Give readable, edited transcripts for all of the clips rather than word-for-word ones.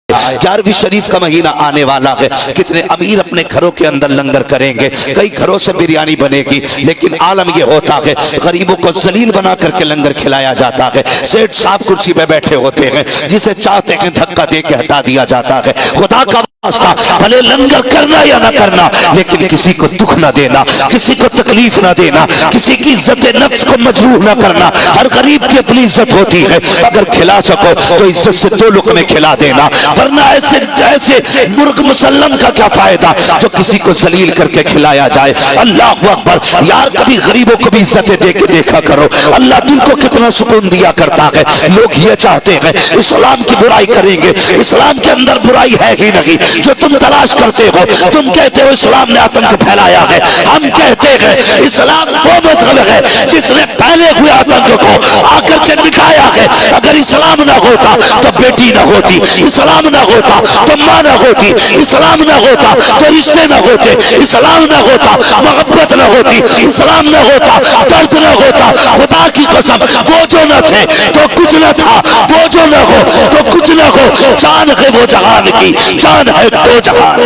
11वीं शरीफ का महीना आने वाला है। कितने अमीर अपने घरों के अंदर लंगर करेंगे, कई घरों से बिरयानी बनेगी, लेकिन आलम ये होता है गरीबों को जलील बना करके लंगर खिलाया जाता है। सेठ साहब कुर्सी पे बैठे होते हैं, जिसे चाहते हैं धक्का दे के हटा दिया जाता है। खुदा का भले लंगर करना या ना करना, लेकिन किसी को दुख ना देना, किसी को तकलीफ ना देना, किसी की इज्जत नफ्स को मजरूह ना करना। हर गरीब की अपनी इज्जत होती है, अगर खिला सको तो इज्जत से 2 लुक़मे खिला देना, वरना ऐसे ऐसे मुर्ग मुसल्लम का क्या फायदा जो किसी को जलील करके खिलाया जाए। अल्लाह अकबर यार, कभी गरीबों को भी इज्जत दे के देखा करो। अल्लाह दिल को कितना सुकून दिया करता है। लोग ये चाहते हैं इस्लाम की बुराई करेंगे, इस्लाम के अंदर बुराई है ही नहीं। जो तुम तलाश करते हो, तुम कहते हो इस्लाम ने आतंक फैलाया है, हम कहते हैं इस्लाम वो मजहब है जिसने पहले हुए आतंक को आकर के मिटाया है। अगर इस्लाम ना होता तो बेटी ना होती, इस्लाम ना होता तो माँ ना होती, इस्लाम ना होता तो रिश्ते ना होते, इस्लाम ना होता मोहब्बत ना होती, इस्लाम ना होता दर्द ना होता। खुदा की कसम, वो जो न थे तो कुछ न था, वो जो न हो तो कुछ न हो। जान है वो जहान की, जान है दो जहान।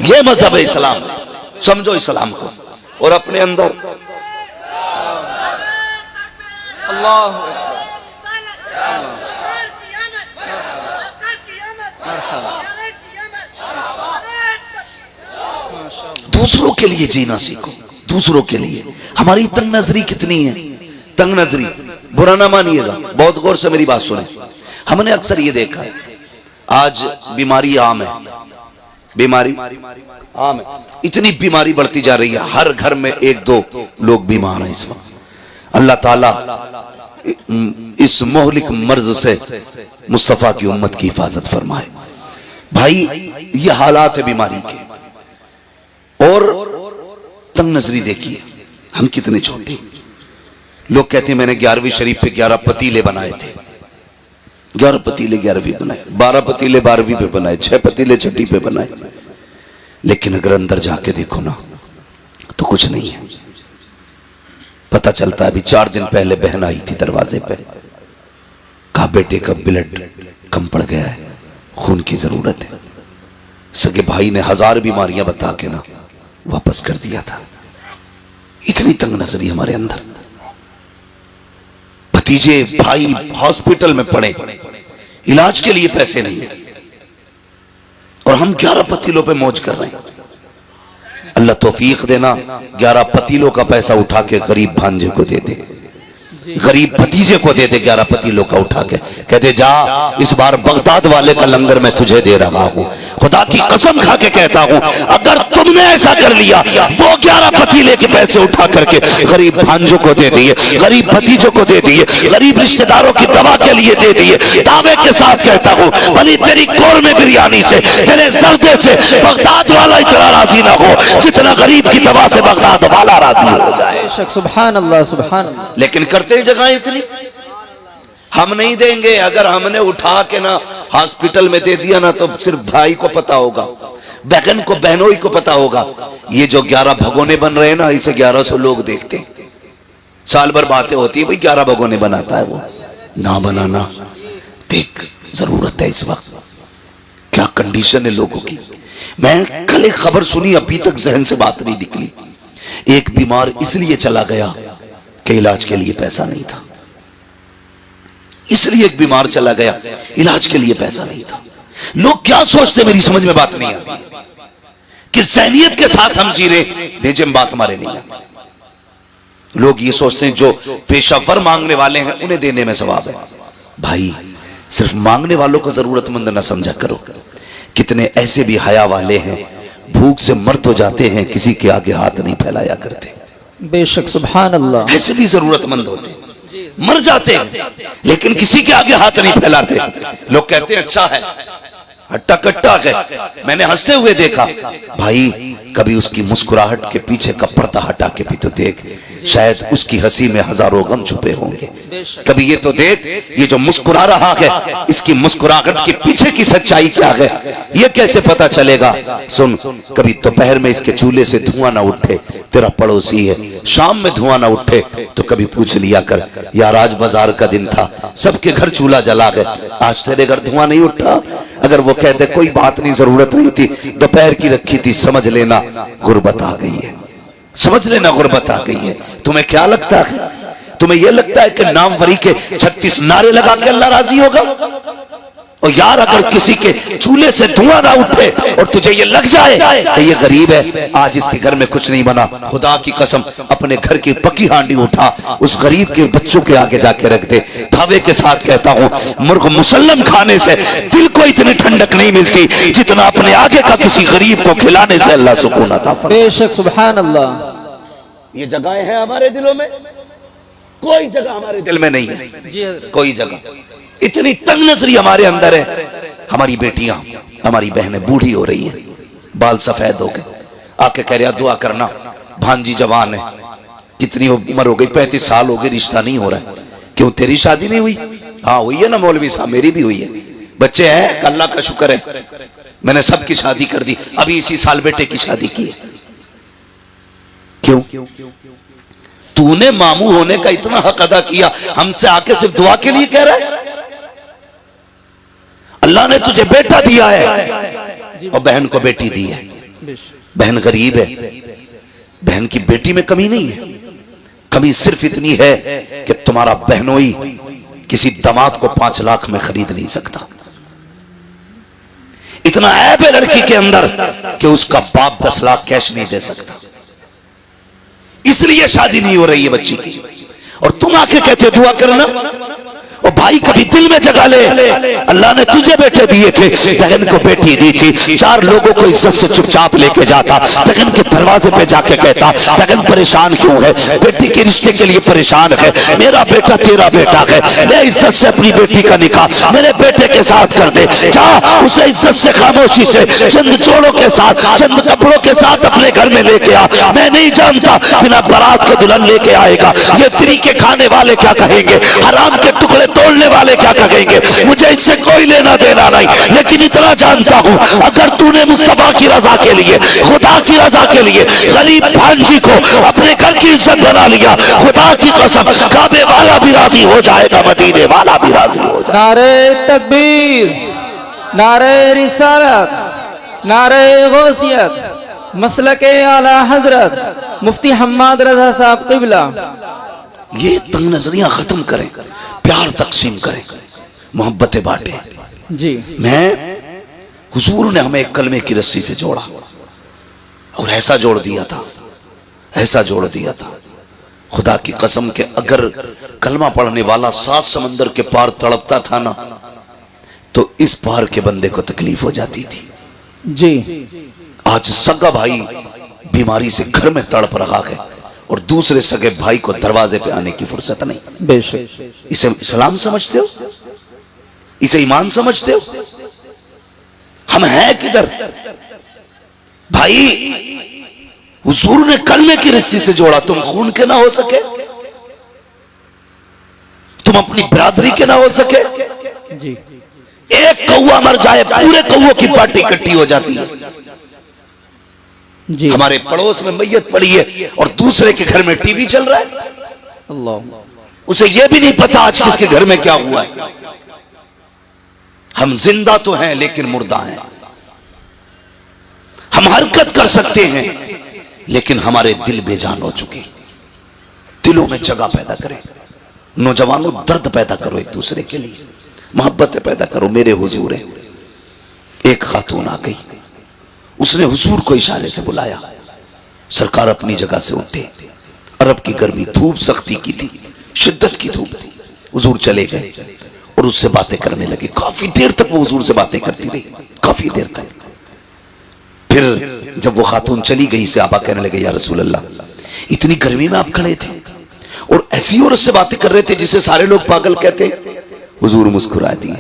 ये मजहब है इस्लाम। समझो इस्लाम को और अपने अंदर दूसरों के लिए जीना सीखो, दूसरों के लिए। हमारी तंग नजरी कितनी है, तंग नजरी। बुरा ना मानिएगा, बहुत गौर से मेरी बात सुने। हमने अक्सर ये देखा है, आज बीमारी आम है, बीमारी आम है, इतनी बीमारी बढ़ती जा रही है, हर घर में 1-2 लोग बीमार हैं इस वक्त। अल्लाह ताला इस मोहलिक मर्ज से मुस्तफा की उम्मत की हिफाजत फरमाए। भाई ये हालात है बीमारी के। और तंग नजरी देखिए, हम कितने छोटे। लोग कहते हैं मैंने 11वीं शरीफ पे 11 पतीले बनाए थे, 11 पतीले 11वीं बनाए, 12 पतीले 12वीं पे बनाए, 6 पतीले 6ठी पे बनाए। लेकिन अगर अंदर जाके देखो ना तो कुछ नहीं है। पता चलता है, अभी 4 दिन पहले बहन आई थी दरवाजे पे, कहा बेटे का ब्लड कम पड़ गया है, खून की जरूरत है। सगे भाई ने 1000 बीमारियां बता के ना वापस कर दिया था। इतनी तंग नजरी हमारे अंदर। भतीजे भाई हॉस्पिटल में पड़े, इलाज के लिए पैसे नहीं, और हम 11 पतीलों पे मौज कर रहे हैं। अल्लाह तौफीक देना, 11 पतीलों का पैसा उठा के गरीब भांजे को दे दे, गरीब भतीजे को दे दे 11 पतीलों का उठा के, कहते जा इस बार बगदाद वाले का लंगर मैं तुझे दे रहा हूं। खुदा की कसम खा के कहता हूं, अगर तुमने ऐसा कर लिया, वो 11 पतीले के पैसे उठा करके गरीब भांजों को दे दिए, गरीब भतीजों को दे दिए, गरीब रिश्तेदारों की दवा के लिए दे दिए, दावे के साथ कहता हूं भली तेरी कोर में बिरयानी से, तेरे जर्दे से बगदाद वाला इतना राजी ना हो जितना गरीब की दवा से बगदाद वाला राजी हो जाए। सुभान अल्लाह, सुभान अल्लाह। लेकिन करते जगह इतनी हम नहीं देंगे। अगर हमने उठा के ना हॉस्पिटल में दे दिया ना, तो सिर्फ भाई को पता होगा, बहन को, बहनोई को पता होगा। ये जो 11 भगोने बन रहे हैं ना, इसे 1100 लोग देखते हैं। साल भर बातें होती है भाई 11 भगोने बनाता है वो, ना बनाना देख, जरूरत है इस वक्त। क्या कंडीशन है लोगों की। मैं कल एक खबर सुनी, अभी तक जहन से बात नहीं निकली। एक बीमार इसलिए चला गया कि इलाज के लिए पैसा नहीं था, इसलिए एक बीमार चला गया, इलाज के लिए पैसा नहीं था। लोग क्या सोचते, मेरी समझ में बात नहीं आती कि ज़हनियत के साथ हम जी रहे, भेजे में बात हमारे नहीं आती। लोग ये सोचते हैं जो पेशावर मांगने वाले हैं उन्हें देने में सवाब है। भाई सिर्फ मांगने वालों को जरूरतमंद ना समझा करो। कितने ऐसे भी हया वाले हैं, भूख से मर तो जाते हैं, किसी के आगे हाथ नहीं फैलाया करते। बेशक, सुभान अल्लाह। ऐसे भी जरूरतमंद होते, मर जाते हैं लेकिन किसी के आगे हाथ नहीं फैलाते। लोग कहते हैं अच्छा है, हट्टा कट्टा है। मैंने हंसते हुए देखा। भाई कभी उसकी मुस्कुराहट के पीछे का पर्दा हटा के भी तो देख, शायद उसकी हंसी में हजारों गम छुपे होंगे। कभी ये तो देख, ये जो मुस्कुरा रहा है, इसकी मुस्कुराहट के पीछे की सच्चाई क्या है, ये कैसे पता चलेगा। सुन, कभी दोपहर में इसके चूल्हे से धुआं ना उठे, तेरा पड़ोसी है, शाम में धुआं ना उठे तो कभी पूछ लिया कर, यार आज बाजार का दिन था, सबके घर चूल्हा जला गए, आज तेरे घर धुआं नहीं उठा। अगर वो कहते कोई बात नहीं, जरूरत नहीं थी, दोपहर की रखी थी, समझ लेना गुर्बत आ गई है, समझ लेना गुर्बत आ गई है। तुम्हें क्या लगता है, तुम्हें यह लगता है कि नामवरी के 36 नारे लगा के अल्लाह राजी होगा? और यार अगर किसी के चूल्हे से धुआं ना उठे और तुझे ये लग जाए कि ये गरीब है, आज इसके घर में कुछ नहीं बना, खुदा की कसम अपने घर की पकी हांडी उठा उस गरीब के बच्चों के आगे जाके रख दे। दावे के साथ कहता हूं, मुर्ग मुसल्लम खाने से दिल को इतनी ठंडक नहीं मिलती जितना अपने आगे का किसी गरीब को खिलाने से अल्लाह सुकून अता फरमाता। बेशक सुभान अल्लाह। ये जगहें हैं हमारे दिलों में, कोई जगह हमारे दिल में नहीं है, जी कोई जगह। इतनी तंग नजरी हमारे अंदर है। हमारी बेटियां, हमारी बहनें बूढ़ी हो रही हैं, बाल सफेद हो गए, आके कह रहा दुआ करना, भांजी जवान है, कितनी उम्र हो गई, 35 साल हो गए, रिश्ता नहीं हो रहा है। क्यों तेरी शादी नहीं हुई? हाँ हुई है ना मौलवी साहब, मेरी भी हुई है, बच्चे हैं, अल्लाह का शुक्र है, मैंने सबकी शादी कर दी, अभी इसी साल बेटे की शादी की है। क्यों? तूने मामू होने का इतना हक अदा किया, हमसे आके सिर्फ दुआ के लिए कह रहा है? अल्लाह ने तुझे बेटा दिया है और बहन को बेटी दी है। बहन गरीब है, बहन की बेटी में कमी नहीं है, कमी सिर्फ इतनी है कि तुम्हारा बहनोई किसी दामाद को 5 लाख में खरीद नहीं सकता। इतना ऐब है लड़की के अंदर कि उसका बाप 10 लाख कैश नहीं दे सकता, इसलिए शादी नहीं हो रही है बच्ची की। और तुम आके कहते हो दुआ करना। और भाई कभी दिल में जगा ले, अल्लाह ने तुझे बेटे दिए थे, बहन को बेटी दी थी, 4 लोगों को इज्जत से चुपचाप लेके जाता, बहन के दरवाजे पे जाके कहता बहन परेशान क्यों है, बेटी के रिश्ते के लिए परेशान है, मेरा बेटा तेरा बेटा है, ले इज्जत से अपनी बेटी का निकाह मेरे बेटे के साथ कर दे, जा उसे इज्जत से खामोशी से चंद जोड़ों के साथ, चंद कपड़ों के साथ अपने घर में लेके आ। मैं नहीं जानता बिना बारात के दुल्हन लेके आएगा, ये फ्री के खाने वाले क्या कहेंगे, हराम के टुकड़े तोड़ने वाले क्या कहेंगे, मुझे इससे कोई लेना देना नहीं, लेकिन इतना जानता हूं अगर तूने मुस्तफा की रजा के लिए, खुदा की रजा के लिए गरीब भांजी को अपने घर की इज्जत बना लिया, खुदा की कसम काबे वाला भी राजी हो जाएगा, मदीने वाला भी राजी हो जाएगा। नारे तकबीर, नारे रिसालत, नारे गौसियत, मसलके आला हजरत मुफ्ती हम्माद रजा साहब क़िबला। ये तंग नजरियां खत्म करें, प्यार तकसीम करें, मोहब्बतें बांटें। जी हुजूर ने हमें एक कलमे की रस्सी से जोड़ा और ऐसा जोड़ दिया था, ऐसा जोड़ दिया था, खुदा की कसम के अगर कलमा पढ़ने वाला 7 समंदर के पार तड़पता था ना, तो इस पार के बंदे को तकलीफ हो जाती थी। जी आज सगा भाई बीमारी से घर में तड़प रहा है और दूसरे सगे भाई को दरवाजे पे आने की फुर्सत नहीं। बेशक। इसे इस्लाम समझते हो? इसे ईमान समझते हो? हम हैं किधर भाई? हुजूर ने कलमे की रस्सी से जोड़ा, तुम खून के ना हो सके, तुम अपनी बिरादरी के ना हो सके। जी एक कौवा मर जाए पूरे कौवों की पार्टी इकट्ठी हो जाती है। जी हमारे पड़ोस में मैयत पड़ी है और दूसरे के घर में टीवी चल रहा है, अल्लाह, उसे यह भी नहीं पता आज किसके घर में क्या हुआ है। हम जिंदा तो हैं लेकिन मुर्दा हैं, हम हरकत कर सकते हैं लेकिन हमारे दिल बेजान हो चुके। दिलों में जगह पैदा करें, नौजवानों दर्द पैदा करो, एक दूसरे के लिए मोहब्बत पैदा करो। मेरे हुजूर है, एक खातून आ गई, उसने हुजूर को इशारे से बुलाया, सरकार अपनी जगह से उठे, अरब की गर्मी, धूप सख्ती की थी, शिद्दत की धूप थी, हुजूर चले गए और उससे बातें करने लगे। काफी देर तक वो हुजूर से बातें करती रही, काफी देर तक। फिर जब वो खातून चली गई, से आपा कहने लगे या रसूल अल्लाह, इतनी गर्मी में आप खड़े थे और ऐसी औरत से बातें कर रहे थे जिसे सारे लोग पागल कहते। हुजूर मुस्कुरा दिए,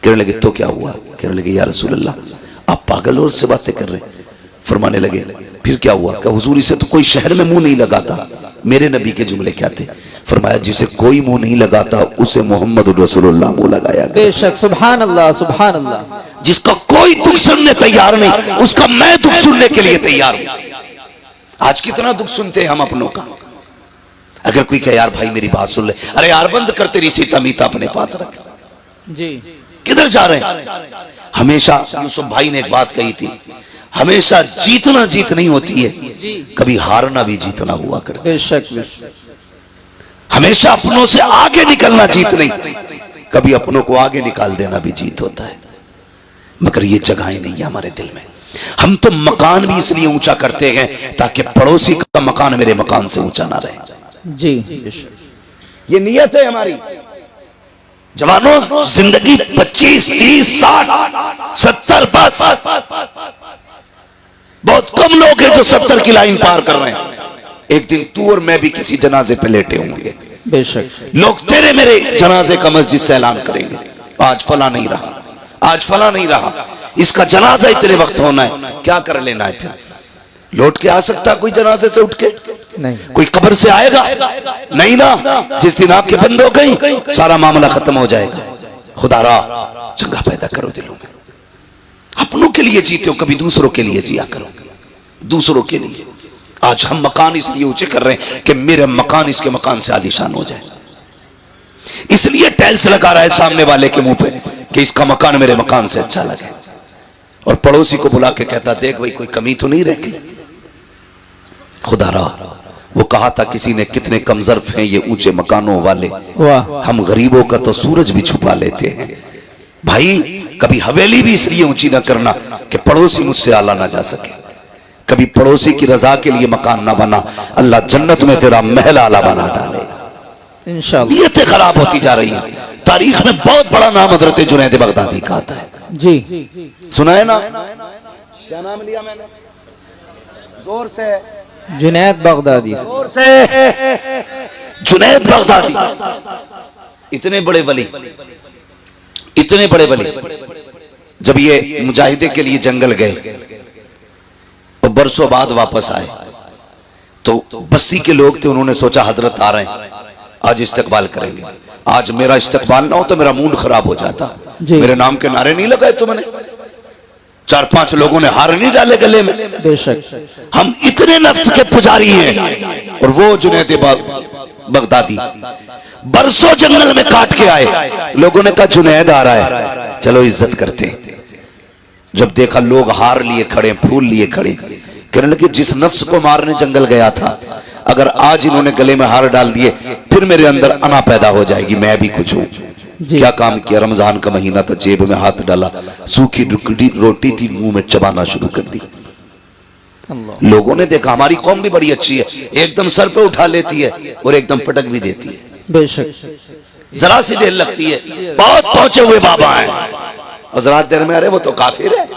कहने लगे तो क्या हुआ? कहने लगे या रसूल अल्लाह, आप पागल औरत से बातें कर रहे। फरमाने लगे फिर क्या हुआ? क्या हुजूर, इसे तो कोई शहर में मुंह नहीं लगाता। मेरे नबी के जुमले क्या थे? फरमाया जिसे कोई मुंह नहीं लगाता उसे मोहम्मद रसूलुल्लाह मुंह लगाया गया। बेशक, सुभान अल्लाह, सुभान अल्लाह। जिसका कोई दुख सुनने तैयार नहीं, उसका मैं दुख सुनने के लिए तैयार हूं। आज कितना दुख सुनते हैं हम अपनों का। अगर कोई कहे यार भाई मेरी बात सुन ले, अरे यार बंद कर, तेरी सीता मीता अपने पास रख। जी किधर जा रहे हैं? हमेशा यूसुफ भाई ने एक बात कही थी, हमेशा जीतना जीत नहीं होती है, कभी हारना भी जीतना हुआ करता है। बेशक बेशक। हमेशा अपनों से आगे निकलना जीत नहीं, कभी अपनों को आगे निकाल देना भी जीत होता है। मगर ये जगहें नहीं है हमारे दिल में। हम तो मकान भी इसलिए ऊंचा करते हैं ताकि पड़ोसी का मकान मेरे मकान से ऊंचा ना रहे। जी बेशक। ये नियत है हमारी। जवानों, जिंदगी 25, 30, 60, 70 बस। बहुत कम लोग हैं जो 70 की लाइन पार कर रहे हैं। एक दिन तू और मैं भी किसी जनाजे पे लेटे होंगे। बेशक। लोग तेरे मेरे जनाजे का मस्जिद से ऐलान करेंगे, आज फला नहीं रहा, आज फला नहीं रहा, इसका जनाजा इतने वक्त होना है, क्या कर लेना है? फिर लौट के आ सकता कोई जनाजे से उठ के? नहीं। कोई कब्र से आएगा? नहीं ना। जिस दिन आंखें बंद हो गई सारा मामला खत्म हो जाएगा। खुदारा चंगा पैदा करो दिलों में। अपनों के लिए जीते हो, कभी दूसरों के लिए जिया करो, दूसरों के लिए। आज हम मकान इसलिए ऊंचे कर रहे हैं कि मेरे मकान इसके मकान से आलीशान हो जाए, इसलिए टाइल्स लगा रहा है सामने वाले के मुंह पे कि इसका मकान मेरे मकान से अच्छा लगे, और पड़ोसी को बुला के कहता देख भाई कोई कमी तो नहीं रह गई। खुदारा वो कहा था किसी ने, कितने कमजोर हैं ये ऊंचे मकानों वाले, वाह। हम गरीबों का तो सूरज भी छुपा लेते हैं। भाई कभी हवेली भी इसलिए ऊंची ना करना कि पड़ोसी मुझसे आला ना जा सके, कभी पड़ोसी की रजा के लिए मकान ना बना, अल्लाह जन्नत में तेरा महल आला बना डालेगा। इंशाअल्लाह। नीयतें खराब होती जा रही हैं। तारीख में बहुत बड़ा नाम हजरत जुनैद बगदादी का आता है। जी। सुना है ना? क्या नाम लिया मैंने? जोर से। जुनैद बगदादी। जोर से। जुनैद बगदादी। इतने बड़े वली, इतने बड़े वली, जब ये मुजाहिदे के लिए जंगल गए और बरसों बाद वापस आए तो बस्ती के लोग थे, उन्होंने सोचा हजरत आ रहे हैं, आज इस्तकबाल करेंगे। आज मेरा इस्तकबाल ना हो तो मेरा मूड खराब हो जाता। मेरे नाम के नारे नहीं लगाए तुमने, 4-5 लोगों ने हार नहीं डाले गले में। बेशक। हम इतने नफ्स के पुजारी हैं। और वो जुनैद बगदादी बरसों जंगल में काट के आए, लोगों ने कहा जुनैद आ रहा है, चलो इज्जत करते। जब देखा लोग हार लिए खड़े, फूल लिए खड़े, कहने लगे जिस नफ्स को मारने जंगल गया था, अगर आज इन्होंने गले में हार डाल दिए फिर मेरे अंदर अना पैदा हो जाएगी, मैं भी कुछ हूं। क्या काम किया? रमजान का महीना था, जेब में हाथ डाला, सूखी रोटी थी, मुंह में चबाना शुरू कर दी। लोगों ने देखा हमारी कौम भी बड़ी अच्छी है, एकदम सर पे उठा लेती है और एकदम पटक भी देती है। बेशक। जरा सी देर लगती है, बहुत पहुंचे हुए बाबा हैं, और जरा देर में अरे वो तो काफिर है।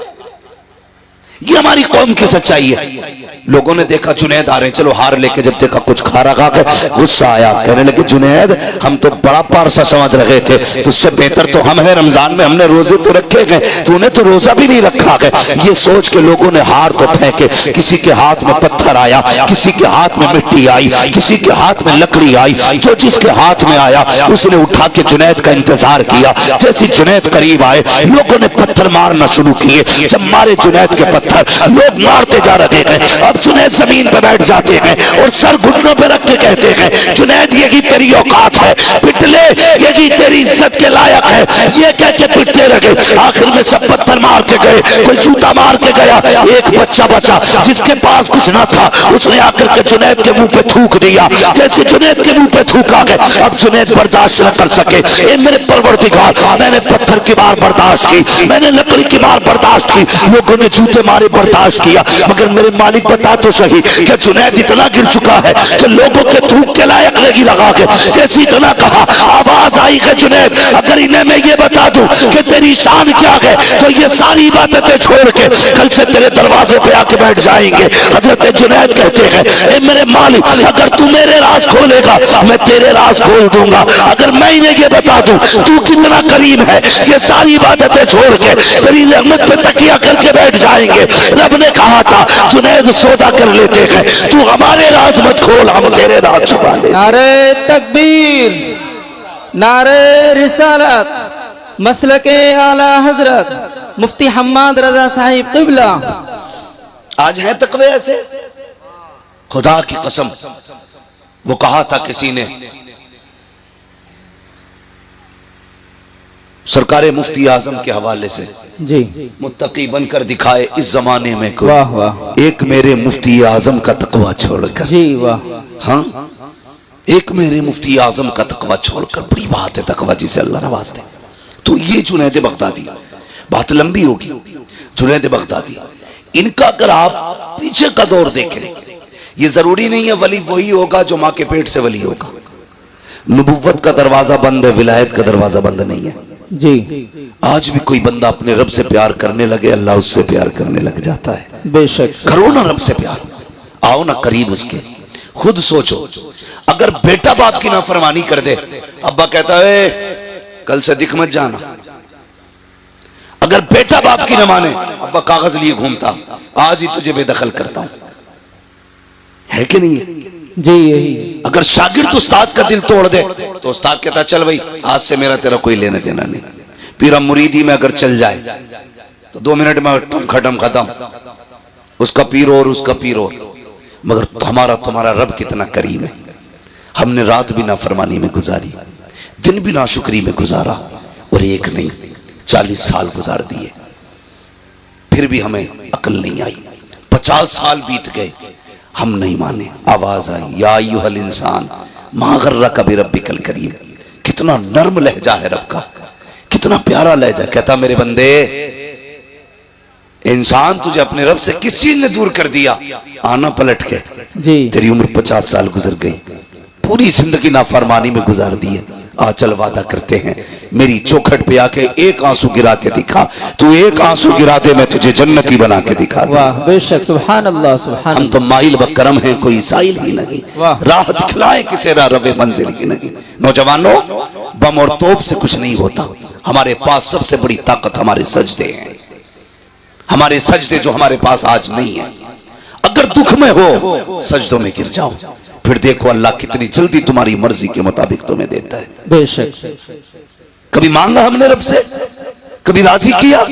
ये हमारी कौम की सच्चाई है। लोगों ने देखा जुनैद आ रहे हैं, चलो हार लेके, जब देखा कुछ खा रखा के गुस्सा आया, कहने लगे जुनैद हम तो बड़ा पारसा समझ रहे थे, तुझसे बेहतर तो हम हैं, रमजान में हमने रोजे तो रखे गए, तूने तो रोजा भी नहीं रखा है। ये सोच के लोगों ने हार तो फेंके, किसी के हाथ में पत्थर आया, किसी के हाथ में मिट्टी आई, किसी के हाथ में लकड़ी आई, जो जिसके हाथ में आया उसने उठा के जुनैद का इंतजार किया। जैसे जुनैद करीब आए, लोगों ने पत्थर मारना शुरू किए। जब मारे जुनैद के पत्थर, लोग मारते जा रहे हैं। अब जुनैद जमीन पे बैठ जाते हैं और सर घुटनों पे रख के कहते हैं जुनैद यही तेरी औकात है, पिट ले, यही तेरी इज्जत के लायक है। ये कह के पिटते रहे। आखिर में सब पत्थर मार के गए, कोई जूता मार के गया। एक बच्चा बचा जिसके पास कुछ ना था, उसने आकर के जुनैद के मुंह पे थूक दिया। जैसे जुनैद के मुंह पे थूका गया, अब जुनैद बर्दाश्त न कर सके। ए मेरे परवरदिगार, मैंने पत्थर की मार बर्दाश्त की, मैंने लकड़ी की मार बर्दाश्त की, लोगों ने जूते मारे बर्दाश्त किया, मगर मेरे मालिक बता तो सही कि जुनैद इतना गिर चुका है कि लोगों के थूक के लायक लगी लगा के। जैसे इतना कहा, आवाज आई कि जुनैद अगर इन्हें मैं ये बता दूं कि तेरी शान क्या है तो ये सारी बातें छोड़ के कल से तेरे दरवाजे पे आके बैठ जाएंगे। हजरत जुनैद कहते हैं ए मेरे मालिक, अगर तू मेरे राज खोलेगा मैं तेरे राज खोल दूंगा। अगर मैं इन्हें ये बता दूं तू कितना करीम है, ये सारी बातें छोड़ के तेरी रहमत पे तकिया करके बैठ जाएंगे। रब ने कहा था जुनैद सौदा कर लेते हैं, तू हमारे राज मत खोल, हम तेरे राज छुपा ले। नारे तकबीर, नारे रिसालत, मसलके आला हजरत मुफ्ती हम्माद रजा साहिब क़िबला। आज है तकवे ऐसे, खुदा की कसम। वो कहा था किसी ने, सरकारे मुफ्ती आजम के हवाले से जी मुत्तकी बनकर दिखाए इस जमाने में कोई, वाह वाह, एक मेरे मुफ्ती आजम का तकवा छोड़कर। जी वाह, हाँ, एक मेरे मुफ्ती आजम का तकवा छोड़कर। बड़ी बात है तकवा जिसे अल्लाह नवाज दे। तो ये जुनैद बगदादी, बात लंबी होगी। जुनैद बगदादी, इनका अगर आप पीछे का दौर देखें, ये जरूरी नहीं है वली वही होगा जो माँ के पेट से वली होगा। नबुव्वत का दरवाजा बंद है, विलायत का दरवाजा बंद नहीं है। जी आज भी कोई बंदा अपने रब से प्यार करने लगे, अल्लाह उससे प्यार करने लग जाता है। बेशक, करो ना रब से प्यार, आओ ना करीब उसके। खुद सोचो, अगर बेटा बाप की नाफरमानी कर दे, अब्बा कहता है कल से दिख मत जाना। अगर बेटा बाप की न माने, अब्बा कागज लिए घूमता, आज ही तुझे बेदखल करता हूं, है कि नहीं है? जी यही। अगर शागिर्द उस्ताद का दिल तोड़ दे तो उस्ताद कहता चल भाई आज से मेरा तेरा कोई लेने देना नहीं। पीरा मुरीदी में अगर चल जाए तो 2 मिनट में खत्म, उसका पीर और उसका पीर और। मगर हमारा तुम्हारा रब कितना करीम है। हमने रात भी नाफरमानी में गुजारी, दिन भी नाशुक्री में गुजारा, और एक नहीं 40 साल गुजार दिए, फिर भी हमें अकल नहीं आई। 50 साल बीत गए, हम नहीं माने। आवाज आई, या अय्युहल इंसान मा गर्रका बिरब्बिकल करीम। कितना नर्म लहजा है रब का, कितना प्यारा लहजा। कहता मेरे बंदे, इंसान तुझे अपने रब से किस चीज ने दूर कर दिया? आना पलट के। जी तेरी उम्र 50 साल गुजर गई, पूरी जिंदगी नाफरमानी में गुजार दी है। आ चल वादा करते हैं, मेरी चौखट पे आके एक आंसू गिरा के दिखा। तू एक आंसू गिरा दे, मैं तुझे जन्नती बना के दिखा दूं। वाह, बेशक, सुभान अल्लाह, सुभान हम तो माइल बकरम हैं, कोई साइल ही नहीं। वाह। राह दिखलाए किसे रवे मंजिल की नहीं। नौजवानों, बम और तोप से कुछ नहीं होता। हमारे पास सबसे बड़ी ताकत हमारे सजदे हैं, हमारे सजदे जो हमारे पास आज नहीं है। अगर दुख में हो, सजदों में गिर जाओ, फिर देखो अल्लाह कितनी जल्दी तुम्हारी मर्जी के मुताबिक तुम्हें देता है। बेशक। कभी मांगा हमने रब से, कभी राजी किया,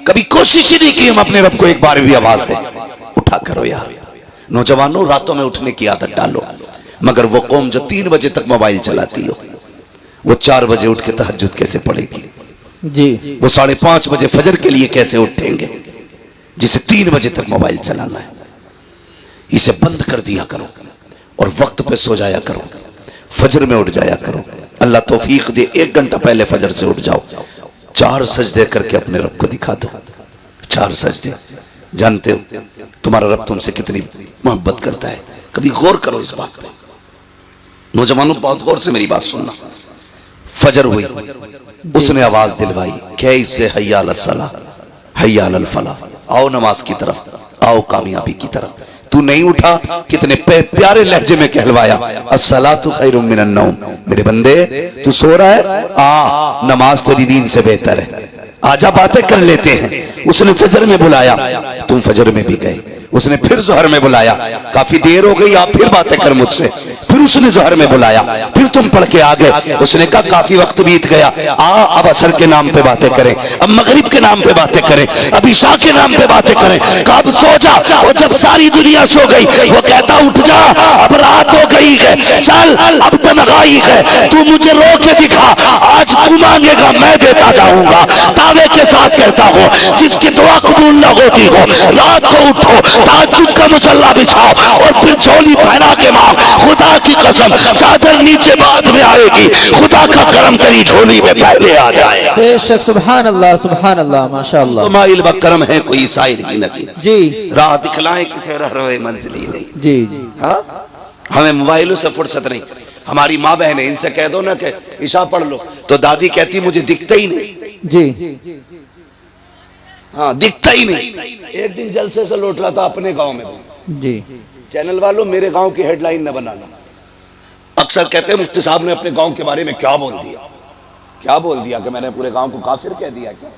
कभी कोशिश ही नहीं की हम अपने रब को एक बार भी आवाज दे, उठा करो यार। नौजवानों, रातों में उठने की आदत डालो। मगर वो कौम जो 3 बजे तक मोबाइल चलाती हो, वो 4 बजे उठ के तहज्जुद कैसे पढ़ेगी? जी वो 5:30 बजे फजर के लिए कैसे उठेंगे, जिसे 3 बजे तक मोबाइल चलाना है? इसे बंद कर दिया करो और वक्त पे सो जाया करो, फजर में उठ जाया करो। अल्लाह तौफीक दे, 1 घंटा पहले फजर से उठ जाओ, 4 सजदे करके अपने रब को दिखा दो। 4 सजदे। जानते हो तुम्हारा रब तुमसे कितनी मोहब्बत करता है? कभी गौर करो इस बात पे। नौजवानों, बहुत गौर से मेरी बात सुनना। फजर हुई, उसने आवाज दिलवाई, क्या इससे हय्या अल सलाह, हय्या अल फलाह, आओ नमाज की तरफ, आओ कामयाबी की तरफ। तू नहीं उठा, कितने प्यारे लहजे में कहलवाया, अस्सलातु खैरुम मिनन नौम। मेरे बंदे, तू सो रहा है, आ नमाज तेरी नींद से बेहतर है, आजा बातें कर लेते हैं। उसने फजर में बुलाया, तुम फजर में भी गए। उसने फिर जोहर में बुलाया, काफी देर हो गई, आप फिर बातें कर मुझसे। फिर उसने जोहर में बुलाया, फिर तुम पढ़ के आ गए। उसने कहा काफी वक्त बीत गया, अब असर के नाम पे बातें करें, अब मगरिब के नाम पे बातें करें, अब इशा के नाम पे बातें करें। कब सो जा, और जब सारी दुनिया सो गई, वो कहता उठ जा, अब रात हो गई है, चल अब तन्हाई है, तू मुझे रो के दिखा, आज तू मांगेगा मैं देता जाऊंगा। दावे के साथ कहता हूँ, जिसकी दुआ कबूल न होती हो, रात को उठो, ताज्जुद का मुसल्ला बिछाओ और फिर झोली पहना के मांग। खुदा की कसम, चादर नीचे बाद में आएगी, खुदा का करम तेरी झोली में पहले आ जाएगा। बेशक, सुभान अल्लाह, सुभान अल्लाह, माशाअल्लाह। माइल बकरम है, कोई साइल ही नहीं। जी राह दिखलाए किसे रहे मंजिल ही नहीं। जी जी हाँ, हमें मोबाइलों से फुर्सत नहीं। हमारी माँ बहन है, इनसे कह दो ना कि ईशा पढ़ लो, तो दादी कहती मुझे दिखता ही नहीं। जी हाँ, दिखता ही नहीं। एक दिन जलसे से लौट रहा था अपने गांव में। जी चैनल वालों, मेरे गांव की हेडलाइन न बनाना। अक्सर कहते हैं मुफ्ती साहब ने अपने गांव के बारे में क्या बोल दिया, क्या बोल दिया कि मैंने पूरे गांव को काफिर कह दिया क्या?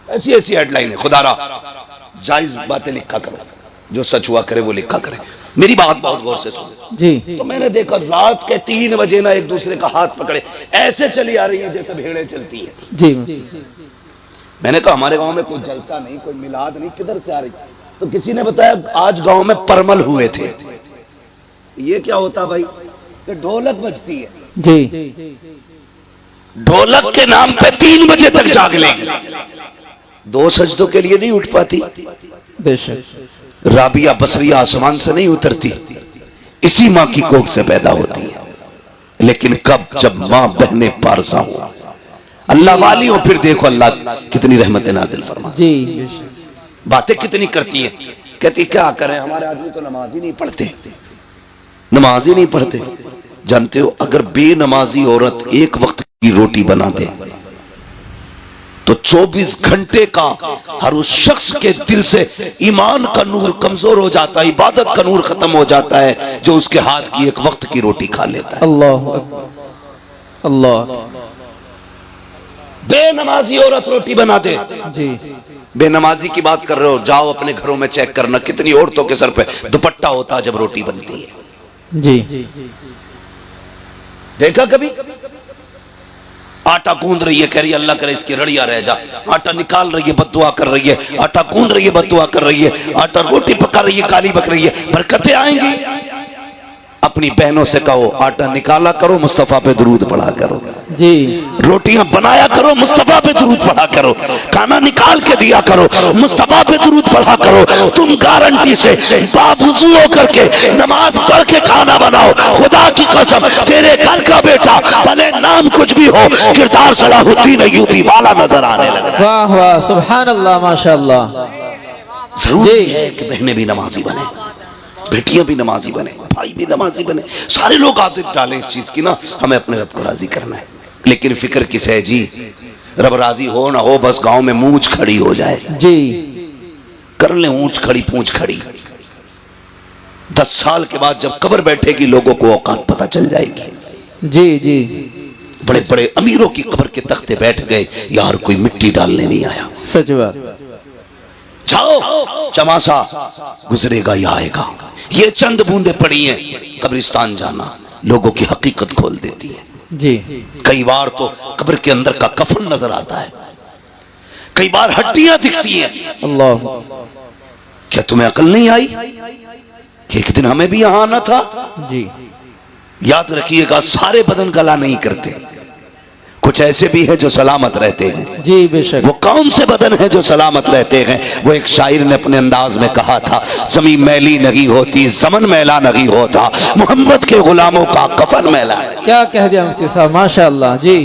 ऐसी ऐसी हेडलाइन है। खुदारा जायज बातें लिखा करो, जो सच हुआ करे वो लिखा करे। मेरी बात बहुत गौर से सुनो। जी तो मैंने देखा रात के 3 बजे ना एक दूसरे का हाथ पकड़े ऐसे चली आ रही है जैसे भेड़ें चलती है। जी मैंने कहा हमारे गांव में कोई जलसा नहीं, कोई मिलाद नहीं, किधर से आ रही? तो किसी ने बताया आज गांव में परमल हुए थे। ये क्या होता भाई? कि ढोलक बजती है। जी ढोलक के नाम पे 3 बजे तक जाग लेंगे, 2 सजदों के लिए नहीं उठ पाती। बेशक। राबिया बसरिया आसमान से नहीं उतरती, इसी माँ की कोख से पैदा होती है। लेकिन कब, जब माँ बहने पारसा हो, अल्लाह वाली हो, फिर देखो अल्लाह कितनी रहमतें नाजिल फरमा। जी बेशक। बातें कितनी करती है, कहती क्या करें, हमारे आदमी तो नमाज ही नहीं पढ़ते, नमाज ही नहीं पढ़ते। जानते हो, अगर बेनमाजी औरत एक वक्त की रोटी बना दे तो 24 घंटे का हर उस शख्स के दिल से ईमान का नूर कमजोर हो जाता है, इबादत का नूर खत्म हो जाता है, जो उसके हाथ की एक वक्त की रोटी खा लेता है। अल्लाह अकबर, अल्लाह। बेनमाजी औरत रोटी बना दे। जी। बेनमाजी की बात कर रहे हो, जाओ अपने घरों में चेक करना, कितनी औरतों के सर पे दुपट्टा होता है जब रोटी बनती है। जी। देखा कभी? आटा गूंद रही है, कह रही है अल्लाह करे इसकी रड़िया रह जा। आटा निकाल रही है, बद्दुआ कर रही है। आटा गूंद रही है, बद्दुआ कर रही है। आटा रोटी पका रही है, गाली बक रही है। बरकतें आएंगी। अपनी बहनों से कहो, आटा निकाला करो, मुस्तफा पे दुरूद पढ़ा करो। जी। रोटियां बनाया करो, मुस्तफा पे दुरूद पढ़ा करो। खाना निकाल के दिया करो, मुस्तफा पे दुरूद पढ़ा करो। तुम गारंटी से बावुज़ू होकर के नमाज पढ़ के खाना बनाओ, खुदा की कसम तेरे घर का बेटा भले नाम कुछ भी हो, किरदार सलाहुद्दीन अय्यूबी वाला नजर आने लगा। वाह वाह, सुभान अल्लाह, माशाअल्लाह। जरूरी है कि बहनें भी नमाजी बने, बेटियां भी नमाजी बने, भाई भी नमाजी बने। सारे लोग आदत डालें इस चीज की ना, हमें अपने रब को राजी करना है। लेकिन फिक्र किस है जी, रब राजी हो ना हो, बस गांव में मूंछ खड़ी हो जाए। जी। कर ले ऊंच खड़ी पूंछ खड़ी। 10 साल के बाद जब कब्र बैठेगी, लोगों को औकात पता चल जाएगी। जी जी। बड़े बड़े अमीरों की कब्र के तख्ते बैठ गए, यार कोई मिट्टी डालने नहीं आया। सच बात। जाओ, चमासा गुजरेगा या आएगा। ये चंद बूंदे पड़ी हैं, कब्रिस्तान जाना लोगों की हकीकत खोल देती है। जी। कई बार तो कब्र के अंदर का कफन नजर आता है, कई बार हड्डियां दिखती हैं। अल्लाह। क्या तुम्हें अकल नहीं आई कि एक दिन हमें भी यहां आना था? जी। याद रखिएगा, सारे बदन गला नहीं करते, कुछ ऐसे भी हैं जो सलामत रहते हैं। जी बेशक। वो कौन से बदन हैं जो सलामत रहते हैं? वो एक शायर ने अपने अंदाज में कहा था, ज़मीन मैली नहीं होती, ज़मन मैला नहीं होता, मोहम्मद के गुलामों का कफन मैला है। क्या कह दिया मुफ्ती साहब, माशाअल्लाह। जी।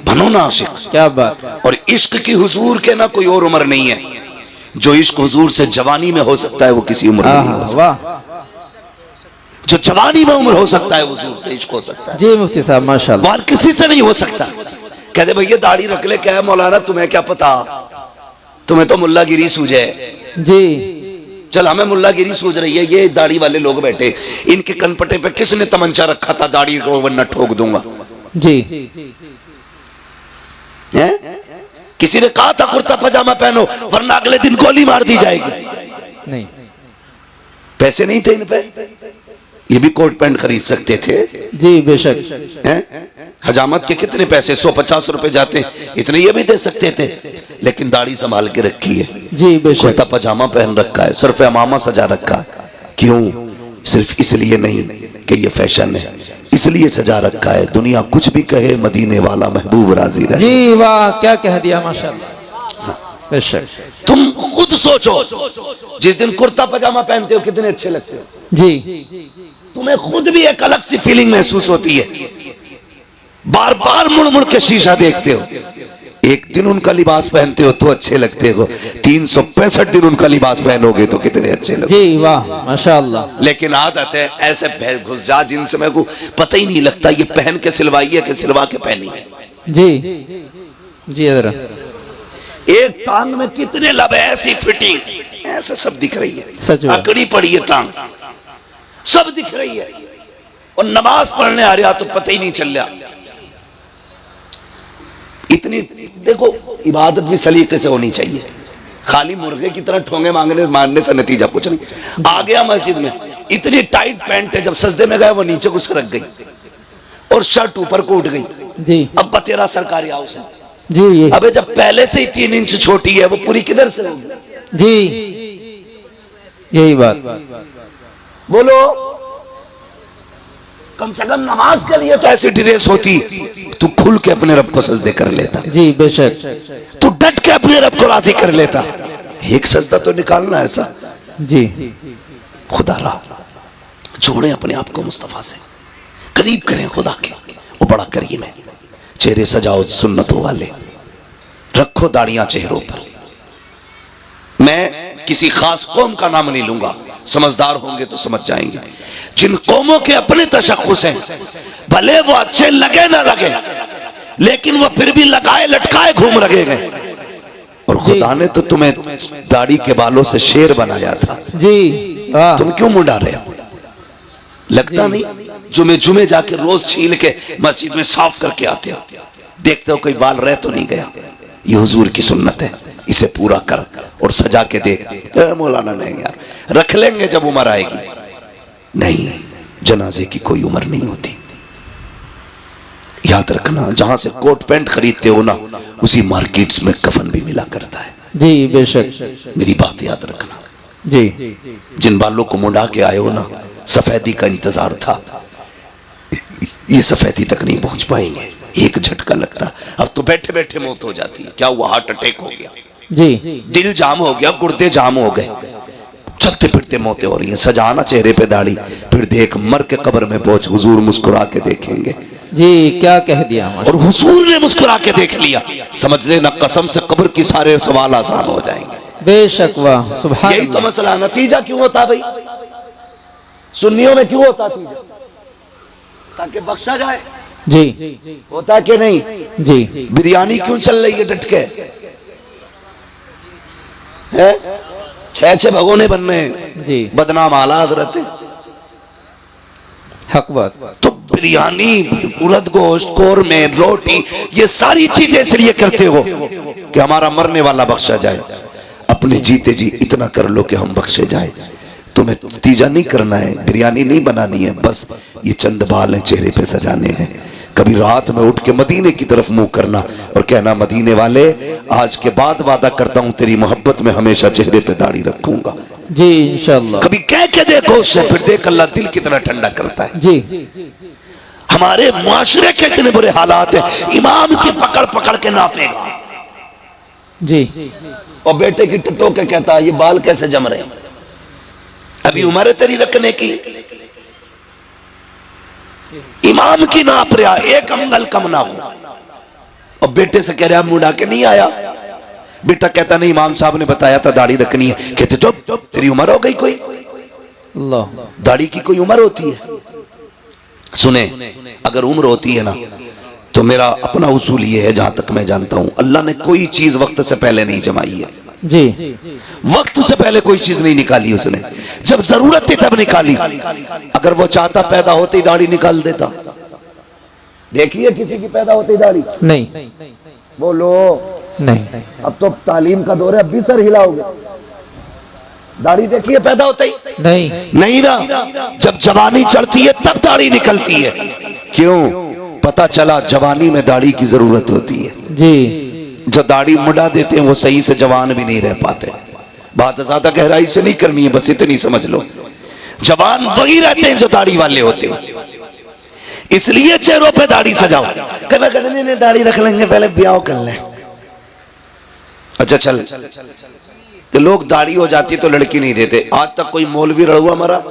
बनो ना आशिक। क्या बात। और इश्क की हुजूर के ना कोई और उम्र नहीं है। जो इश्क हुजूर से जवानी में हो सकता है, वो किसी उम्र में नहीं हो सकता। वाह। जो जवानी में उम्र हो सकता है, हुजूर से इश्क हो सकता है। जी मुफ्ती साहब, माशाअल्लाह। और किसी से नहीं हो सकता। कहते भैया दाढ़ी रख ले, क्या है मौलाना, तुम्हें क्या पता, तुम्हें तो मुल्लागिरी सूझे। जी। चल, हमें मुल्लागिरी सूझ रही है, ये दाढ़ी वाले लोग बैठे, इनके कनपटे पे किसने तमंचा रखा था, दाढ़ी को वरना ठोक दूंगा। जी। है? किसी ने कहा था कुर्ता पजामा पहनो वरना अगले दिन गोली मार दी जाएगी? नहीं। पैसे नहीं थे इन पे, ये भी कोट पैंट खरीद सकते थे। जी बेशक। हजामत के कितने पैसे, 150 रुपए जाते, इतने ये भी दे सकते थे। लेकिन दाढ़ी संभाल के रखी है। जी बेशक। कुर्ता पजामा पहन रखा है, सर पे अमामा सजा रखा है। क्यों? सिर्फ इसलिए नहीं कि ये फैशन है, इसलिए सजा रखा है, दुनिया कुछ भी कहे, मदीने वाला महबूब राजी रहे। जी वाह, क्या कह दिया, माशाअल्लाह। बेशक। तुम खुद सोचो, जिस दिन कुर्ता पजामा पहनते हो कितने अच्छे लगते हो। जी। तुम्हें खुद भी एक अलग सी फीलिंग महसूस होती है। बार बार मुड़ मुड़ के शीशा देखते हो। एक दिन उनका लिबास पहनते हो तो अच्छे लगते हो, 365 दिन उनका लिबास पहनोगे तो कितने अच्छे लगते। जी वाह, माशाअल्लाह। लेकिन आदत है ऐसे घुस जा जिनसे मेरे को पता ही नहीं लगता ये पहन के सिलवाई है कि सिलवा के पहनी है। जी जी। जरा एक टांग में कितने लब है, ऐसी फिटिंग, ऐसे सब दिख रही है, सच में अकड़ी पड़ी है टांग, सब दिख रही है। और नमाज पढ़ने आ रहा तो पता ही नहीं चल रहा। इतनी देखो, इबादत भी सलीके से होनी चाहिए। खाली मुर्गे की तरह ठोंगे मारने से नतीजा कुछ नहीं। आ गया मस्जिद में, इतनी टाइट पैंट है, जब सजदे में गए वो नीचे घुस रख गई और शर्ट ऊपर को उठ गई। जी। अब तेरा सरकारी हाउस है। जी। अबे जब पहले से ही 3 इंच छोटी है, वो पूरी किधर से होगी? जी, यही बात। बोलो। कम से कम नमाज के लिए तो ऐसी ड्रेस होती, तू खुल के अपने रब को सजदे कर लेता, जी बेशक, तू डट के अपने रब को राजी कर लेता। एक सजदा तो निकालना ऐसा। जी खुदा रहा, जोड़े अपने आप को मुस्तफा से, करीब करें खुदा के, वो बड़ा करीम है। चेहरे सजाओ सुन्नतों वाले, रखो दाढ़ियां चेहरों पर। मैं किसी खास कौम का नाम नहीं लूंगा, समझदार होंगे तो समझ जाएंगे। जिन कौमों के अपने तशख्खुस हैं, भले वो अच्छे लगे ना लगे, लेकिन वो फिर भी लगाए लटकाए घूम रहे हैं। और खुदा ने तो तुम्हें दाढ़ी के बालों से शेर बनाया था जी। तुम क्यों मुंडा रहे हो? लगता नहीं जुमे जुमे जाके रोज छील के मस्जिद में साफ करके आते हो, देखते हो कोई बाल रह तो नहीं गया। ये हुजूर की सुन्नत है, इसे पूरा कर और सजा के देख। मौलाना नहीं यार, रख लेंगे जब उम्र आएगी। नहीं, जनाजे की कोई उम्र नहीं होती। याद रखना, जहां से कोट पैंट खरीदते हो ना, उसी मार्केट्स में कफन भी मिला करता है। जी बेशक, मेरी बात याद रखना। जी जिन बालों को मुंडा के आए हो ना, सफेदी का इंतजार था, ये सफेदी तक नहीं पहुंच पाएंगे। एक झटका लगता, अब तो बैठे बैठे मौत हो जाती है। क्या हुआ? हार्ट अटैक हो गया, जी, दिल जाम हो गया, गुर्दे जाम हो गए, चलते फिरते मौतें हो रही हैं। सजाना चेहरे पे दाढ़ी, फिर देख मर के कब्र में पहुंच, हुजूर मुस्कुरा के देखेंगे। जी क्या कह दिया, और हुजूर ने मुस्कुरा के देख लिया, समझ लेना कसम से कब्र की सारे सवाल आसान हो जाएंगे। बेशक, वाह सुभान यही तो मसला। नतीजा क्यों होता भाई? सुन्नियों में क्यों होता नतीजा? ताकि बख्शा जाए। जी होता कि नहीं? जी बिरयानी क्यों चल रही है डट के? है 6 भगोने बन रहे हैं, जी, बदनाम आला हजरत है। हक बात। तो बिरयानी, उड़द गोश्त, कोरमे, रोटी, ये सारी चीजें इसलिए करते हो कि हमारा मरने वाला बख्शा जाए। अपने जीते जी इतना कर लो कि हम बख्शे जाए। तुम्हें नतीजा नहीं करना है, बिरयानी नहीं बनानी है, बस ये चंद बाल हैं चेहरे पे सजाने हैं। कभी रात में उठ के मदीने की तरफ मुंह करना और कहना, मदीने वाले आज के बाद वादा करता हूं तेरी मोहब्बत में हमेशा चेहरे पे दाढ़ी रखूंगा। जी इंशाअल्लाह। कभी कह के देखो उससे, फिर देख अल्लाह दिल कितना ठंडा करता है। जी हमारे मुआशरे के इतने बुरे हालात है, इमाम की पकड़ पकड़ के नापेगा जी, और बेटे की टटो के कहता है ये बाल कैसे जम रहे हैं, अभी उम्र है तेरी रखने की। इमाम की नाप रहा, एक अंगल कम ना हो, और बेटे से कह रहा मुंडा के नहीं आया। बेटा कहता नहीं, इमाम साहब ने बताया था दाढ़ी रखनी है। कहते चुप, तेरी उम्र हो गई कोई? अल्लाह, दाढ़ी की कोई उम्र होती है? सुने, अगर उम्र होती है ना, तो मेरा अपना उसूल ये है, जहां तक मैं जानता हूं, अल्लाह ने कोई चीज वक्त से पहले नहीं जमाई है। जी, वक्त से पहले कोई चीज नहीं निकाली उसने, जब जरूरत थी तब निकाली। अगर वो चाहता पैदा होते ही दाढ़ी निकाल देता। देखिए किसी की पैदा होते ही दाढ़ी? नहीं बोलो नहीं, अब तो तालीम का दौर है, अब भी सर हिलाओगे। दाढ़ी देखिए पैदा होते ही? नहीं ना, जब जवानी चढ़ती है तब दाढ़ी निकलती है। क्यों? पता चला जवानी में दाढ़ी की जरूरत होती है। जी, जो दाढ़ी मुड़ा देते हैं वो सही से जवान भी नहीं रह पाते। बात ज्यादा गहराई से नहीं करनी है, बस इतनी समझ लो, जवान वही रहते हैं जो दाढ़ी वाले होते हैं। इसलिए चेहरों पे दाढ़ी सजाओ। कहते नहीं दाढ़ी रख लेंगे, पहले ब्याह कर लें। अच्छा चल, तो लोग दाढ़ी हो जाती है तो लड़की नहीं देते। आज तक कोई मौलवी रड़ुआ मरा?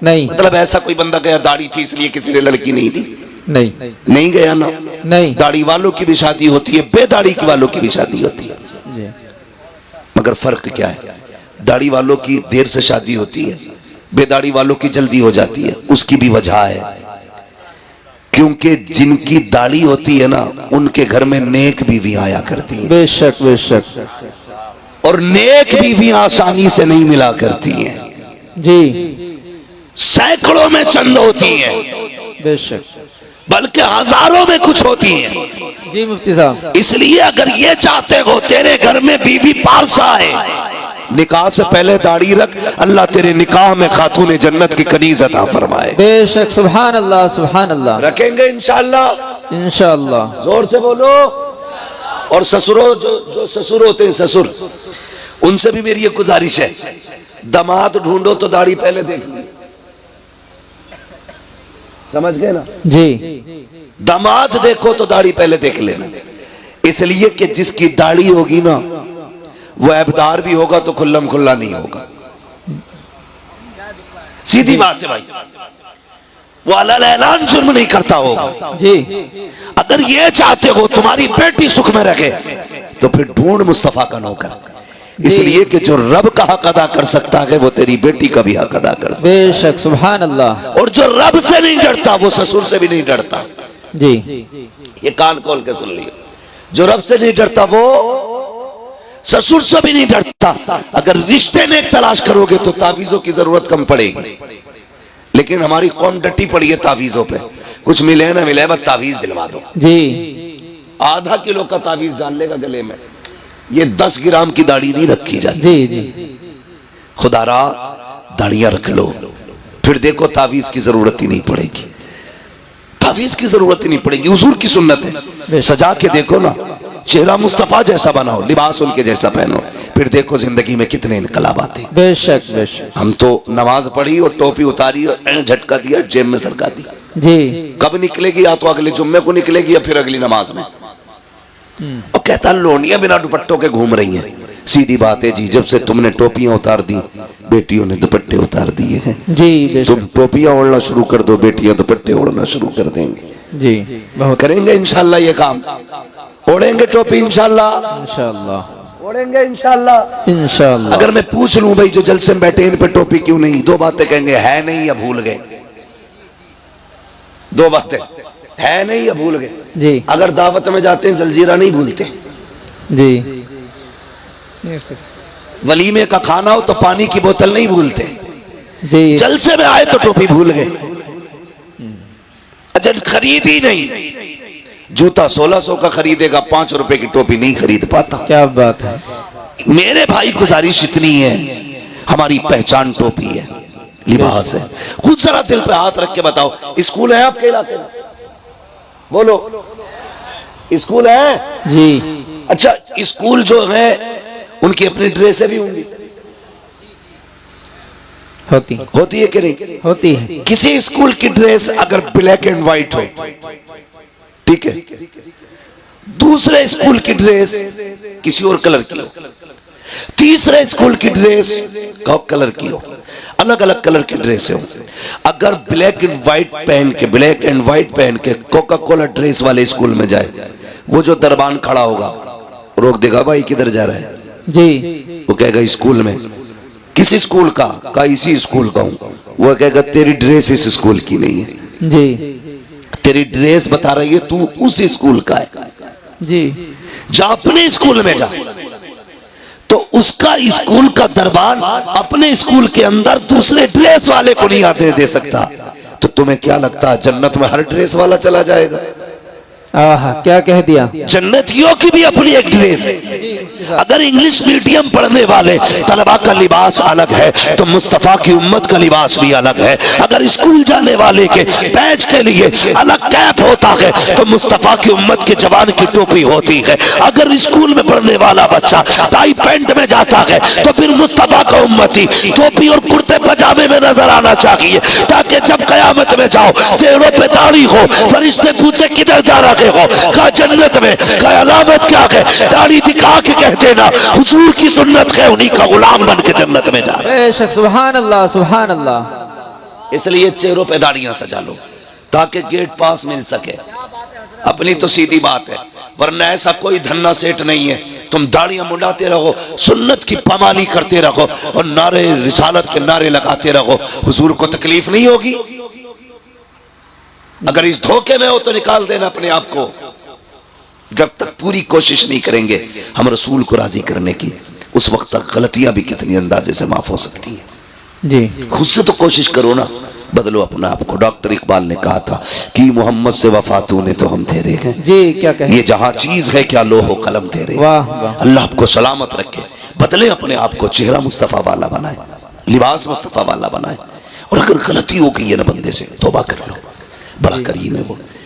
नहीं, मतलब ऐसा कोई बंदा गया दाढ़ी थी इसलिए किसी ने लड़की नहीं दी? नहीं गया ना। नहीं, दाढ़ी वालों की भी शादी होती है, बेदाढ़ी की वालों की भी शादी होती है। जी, मगर फर्क क्या है? दाढ़ी वालों की देर से शादी होती है, बेदाढ़ी वालों की जल्दी हो जाती है। उसकी भी वजह है, क्योंकि जिनकी दाढ़ी होती है ना, उनके घर में नेक बीवियां आया करती है। बेशक बेशक, और नेक बीवियां आसानी से नहीं मिला करती हैं। जी, सैकड़ों में चंद होती हैं, बेशक, बल्कि हजारों में कुछ होती हैं। जी मुफ्ती साहब, इसलिए अगर ये चाहते हो तेरे घर में बीवी पारसा है, निकाह से पहले दाढ़ी रख, अल्लाह तेरे निकाह में खातून जन्नत की कनीज अता फरमाए। बेशक, सुभान अल्लाह सुभान अल्लाह। रखेंगे इंशाअल्लाह, इंशाअल्लाह। जोर से बोलो। और ससुरों, जो ससुर होते हैं, ससुर, उनसे भी मेरी एक गुजारिश है, दामाद ढूंढो तो दाढ़ी पहले देख ली। समझ गए ना। जी दामाद देखो तो दाढ़ी पहले देख लेना, इसलिए कि जिसकी दाढ़ी होगी ना वो ऐबदार भी होगा तो खुल्लम खुल्ला नहीं होगा। सीधी बात है भाई, वो अलल ऐलान जुर्म नहीं करता होगा। जी अगर ये चाहते हो तुम्हारी बेटी सुख में रखे तो फिर ढूंढ मुस्तफा का नौकर, इसलिए कि जो रब का हक अदा कर सकता है वो तेरी बेटी का भी हक अदा कर सकता है। बेशक सुभान अल्लाह। और जो रब से नहीं डरता वो ससुर से भी नहीं डरता। जी ये कान खोल के सुन लियो, जो रब से नहीं डरता वो ससुर से भी नहीं डरता। अगर रिश्ते में तलाश करोगे तो तावीजों की जरूरत कम पड़ेगी, लेकिन हमारी कौम डटी पड़ी है तावीजों पे, कुछ मिले ना मिले बस तावीज दिलवा दो। जी आधा किलो का तावीज डाल लेगा गले में, ये 10 ग्राम की दाढ़ी नहीं रखी जाती। जी जी खुदारा दाढ़ियां रख लो, फिर देखो तावीज की जरूरत ही नहीं पड़ेगी, तावीज की जरूरत ही नहीं पड़ेगी। हुजूर की सुन्नत है, सजा के देखो ना, चेहरा मुस्तफा जैसा बनाओ, लिबास उनके जैसा पहनो, फिर देखो जिंदगी में कितने इनकलाब आते। बेशक बेशक। हम तो नमाज पढ़ी और टोपी उतारी और झटका दिया, जेब में सरका दिया। जी कब निकलेगी? या तो अगले जुम्मे को निकलेगी या फिर अगली नमाज में। और कहता लोनियां बिना दुपट्टों के घूम रही हैं। सीधी बात है जी, जब से तुमने टोपियां उतार दी बेटियों ने दुपट्टे उतार दिए हैं। जी तुम टोपियां ओढ़ना शुरू कर दो, बेटियां दुपट्टे ओढ़ना शुरू कर देंगे। जी बहुत करेंगे इंशाल्लाह ये काम, ओढ़ेंगे टोपी इंशाल्लाह, इंशाअल्लाह ओढ़ेंगे इंशाल्लाह। इंशाअल्लाह। अगर मैं पूछ लूं भाई जो जलसे में बैठे इन पे टोपी क्यों नहीं, दो बातें कहेंगे, है नहीं या भूल गए। दो बातें, है नहीं या भूल गए। जी अगर दावत में जाते हैं जलजीरा नहीं भूलते, जी वलीमे का खाना हो तो पानी की बोतल नहीं भूलते, जी जलसे में आए तो टोपी भूल गए। अच्छा खरीद ही नहीं, जूता 1600 का खरीदेगा, 5 रुपए की टोपी नहीं खरीद पाता। क्या बात है। मेरे भाई गुजारिश इतनी है, हमारी पहचान टोपी है, लिबास है। खुद जरा दिल पे हाथ रख के बताओ, स्कूल है आपके इलाके में? बोलो, स्कूल है? जी अच्छा स्कूल जो है उनकी अपनी ड्रेसें भी होंगी, होती है कि नहीं? होती है। किसी स्कूल की ड्रेस अगर ब्लैक एंड व्हाइट हो, ठीक है, दूसरे स्कूल की ड्रेस किसी और कलर की हो, तीसरे स्कूल की ड्रेस कॉक कलर की हो, अलग अलग कलर की ड्रेस हो, अगर ब्लैक एंड व्हाइट पहन के कोका कोला ड्रेस वाले स्कूल में जाए, वो जो दरबान खड़ा होगा रोक देगा, भाई किधर जा रहा है? जी वो कहेगा स्कूल में। किस स्कूल का इसी स्कूल का हूं। वो कहेगा तेरी ड्रेस इस स्कूल की नहीं है, जी तेरी ड्रेस बता रही है तू उस स्कूल का है। जी जा अपने स्कूल में जा, तो उसका स्कूल का दरबान अपने स्कूल के अंदर दूसरे ड्रेस वाले को नहीं आने दे सकता। तो तुम्हें क्या लगता है जन्नत में हर ड्रेस वाला चला जाएगा? आहा क्या कह दिया। जन्नतियों की भी अपनी एक ड्रेस है। अगर इंग्लिश मीडियम पढ़ने वाले तलबा का लिबास अलग है तो मुस्तफा की उम्मत का लिबास भी अलग है। अगर स्कूल जाने वाले के बैच के लिए अलग कैप होता है तो मुस्तफा की उम्मत के जवान की टोपी होती है। अगर स्कूल में पढ़ने वाला बच्चा टाई पैंट में जाता है तो फिर मुस्तफा का उम्मती टोपी और कुर्ते पजामे में नजर आना चाहिए, ताकि जब कयामत में जाओ टेढ़ों पे दाढ़ी हो, फरिश्ते पूछे किधर जा रहे हो, कहा जन्नत में, कहा अलामत क्या है, दाढ़ी दिखा के कहते ना हुजूर की सुन्नत है, उन्हीं का गुलाम बन के जन्नत में जा। बेशक सुभान अल्लाह सुभान अल्लाह। इसलिए चेहरों पे दाढ़ियां सजा लो ताकि गेट पास मिल सके। अपनी तो सीधी बात है, वरना ऐसा कोई धन्ना सेठ नहीं है। तुम दाढ़ियां मुंडाते रहो, सुन्नत की पामाली करते रहो और नारे रिसालत के नारे लगाते रहो, हुजूर को तकलीफ नहीं होगी। अगर इस धोखे में हो तो निकाल देना अपने आप को। जब तक पूरी कोशिश नहीं करेंगे हम रसूल को राजी करने की, उस वक्त तक गलतियां भी कितनी अंदाजे से माफ हो सकती हैं। जी खुद से तो कोशिश करो ना, बदलो अपने आप को। डॉक्टर इकबाल ने कहा था कि मोहम्मद से वफा तूने तो हम तेरे हैं। जी क्या कहे। ये जहां चीज है क्या लोहो कलम तेरे। वाह वाह। अल्लाह आपको सलामत रखे, बदले अपने आप को, चेहरा मुस्तफा वाला बनाए, लिबास मुस्तफा वाला बनाए। और अगर गलती हो गई है ना बंदे से, तौबा कर लो, बड़ा करीम है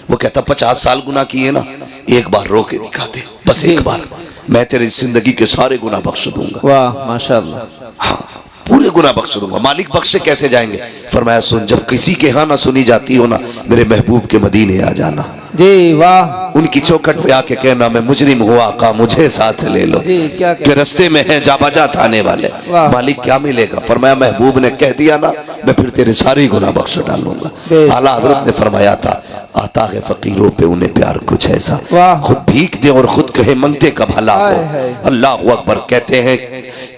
वो कहता 50 साल गुनाह किए ना, एक बार रो के दिखाते, बस एक बार, मैं तेरी जिंदगी के सारे गुनाह बख्श दूंगा। वाह माशाअल्लाह। हाँ पूरे गुनाह बख्श दूंगा। मालिक बख्शे कैसे जाएंगे? फरमाया सुन, जब किसी के यहाँ ना सुनी जाती हो ना, मेरे महबूब के मदीने आ जाना। जी वाह। उनकी चौखट पे आके कहना मैं मुजरिम हुआ, आका मुझे साथ ले लो, जी क्या के रस्ते में है जा बजा थाने वाले। वाह। मालिक क्या मिलेगा? फरमाया महबूब ने कह दिया ना, मैं फिर तेरे सारे गुनाह बख्श डालूंगा। आला हजरत ने फरमाया था, आता है फकीरों पे उन्हें प्यार कुछ ऐसा, वाह। खुद भीख दे और खुद कहे मंगते का भला हो। अल्लाह अकबर। कहते हैं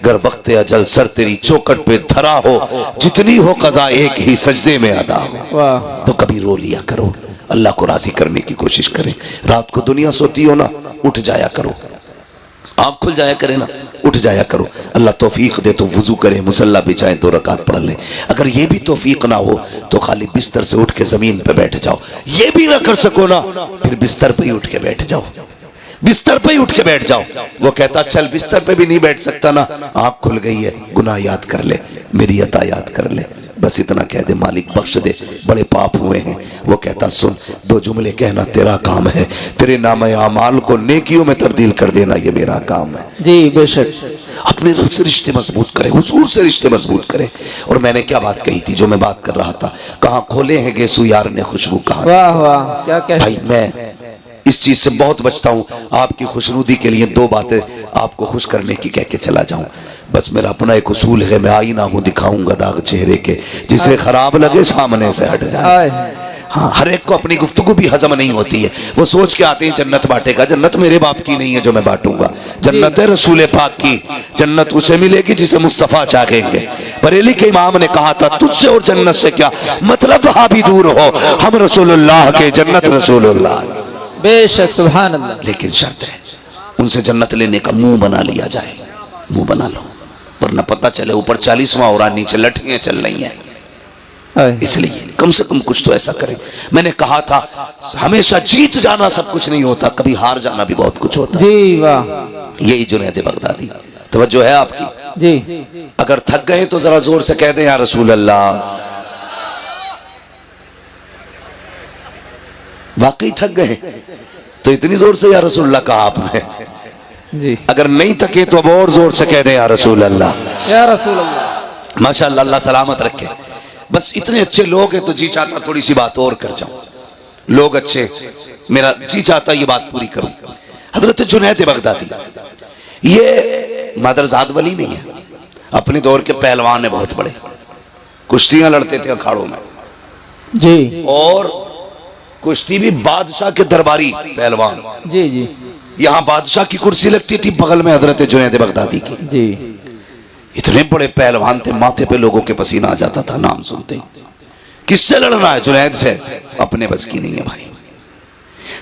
गर वक्त अजल सर तेरी चौखट पे धरा हो, जितनी हो कज़ा एक ही सजदे में अदा हो। वाह। तो कभी रो लिया करो, अल्लाह को राजी करने की कोशिश करें। रात को दुनिया सोती हो ना, उठ जाया करो, आँख खुल जाया करे ना, उठ जाया करो। अल्लाह तौफीक दे तो वुजू करे, मुसल्ला बिछाए, 2 रकात पढ़ ले। अगर ये भी तौफीक ना हो तो खाली बिस्तर से उठ के जमीन पे बैठ जाओ। ये भी ना कर सको ना, फिर बिस्तर पे ही उठ के बैठ जाओ, बिस्तर पे ही उठ के बैठ जाओ। वो कहता चल बिस्तर पे भी नहीं बैठ सकता ना, आँख खुल गई है, गुनाह याद कर ले, मेरी अता याद कर ले, बस इतना कह दे मालिक बख्श दे, बड़े पाप हुए हैं। वो कहता सुन, 2 जुमले कहना तेरा काम है, तेरे नामे आमाल को नेकियों में तब्दील कर देना ये मेरा काम है। जी बेशक। अपने रब से रिश्ते मजबूत करें, हुजूर से रिश्ते मजबूत करें। और मैंने क्या बात कही थी, जो मैं बात कर रहा था, कहाँ खोले हैं गेसू यार ने खुशबू कहाँ। वाह वाह क्या कह। भाई मैं इस चीज से बहुत बचता हूं, आपकी खुशनुदी के लिए 2 बातें आपको खुश करने की कह के चला जाऊं। बस मेरा अपना एक उसूल है, मैं आईना हूं दिखाऊंगा दाग चेहरे के, जिसे खराब लगे सामने से हट जाए। हाँ, हर एक को अपनी गुफ्तगू भी हजम नहीं होती है। वो सोच के आते हैं जन्नत बांटेगा, जन्नत मेरे बाप की नहीं है जो मैं बांटूंगा, जन्नत है रसूल पाक की। जन्नत उसे मिलेगी जिसे मुस्तफा चाहेंगे। बरेली के इमाम ने कहा था तुझसे और जन्नत से क्या मतलब, वहां भी दूर हो, हम रसूलुल्लाह के, जन्नत रसूलुल्लाह। बेशक सुभान अल्लाह। लेकिन शर्त है उनसे जन्नत लेने का मुंह बना लिया जाए, मुंह बना लो, वरना पता चले ऊपर 40वां हो रहा, नीचे लठियां चल रही हैं। इसलिए कम से कम कुछ तो ऐसा करें। मैंने कहा था हमेशा जीत जाना सब कुछ नहीं होता, कभी हार जाना भी बहुत कुछ होता। जी वाह। यही जुनैद बगदादी। तवज्जो है आपकी जी। अगर थक गए तो जरा जोर से कह दें या रसूल अल्लाह। वाकई थक गए तो इतनी जोर से या रसूलुल्लाह कहा आपने। जी। अगर नहीं थके तो अब और जोर से कह दें या रसूल अल्लाह। या रसूल अल्लाह। माशाअल्लाह, अल्लाह सलामत रखे। बस इतने अच्छे लोग हैं तो जी चाहता थोड़ी सी बात और कर जाऊं। लोग अच्छे, मेरा जी चाहता ये बात पूरी करूं। हजरत जुनैद बगदादी ये मादरजाद वली नहीं है, अपने दौर के पहलवान है बहुत बड़े, कुश्तियां लड़ते थे अखाड़ों में जी, और कुश्ती भी बादशाह के दरबारी पहलवान। जी जी। यहाँ बादशाह की कुर्सी लगती थी, बगल में हजरत जुनैद बगदादी की। जी। इतने बड़े पहलवान थे, माथे पे लोगों के पसीना आ जाता था नाम सुनते ही। किससे लड़ना है? जुनैद से। अपने बस की नहीं है भाई,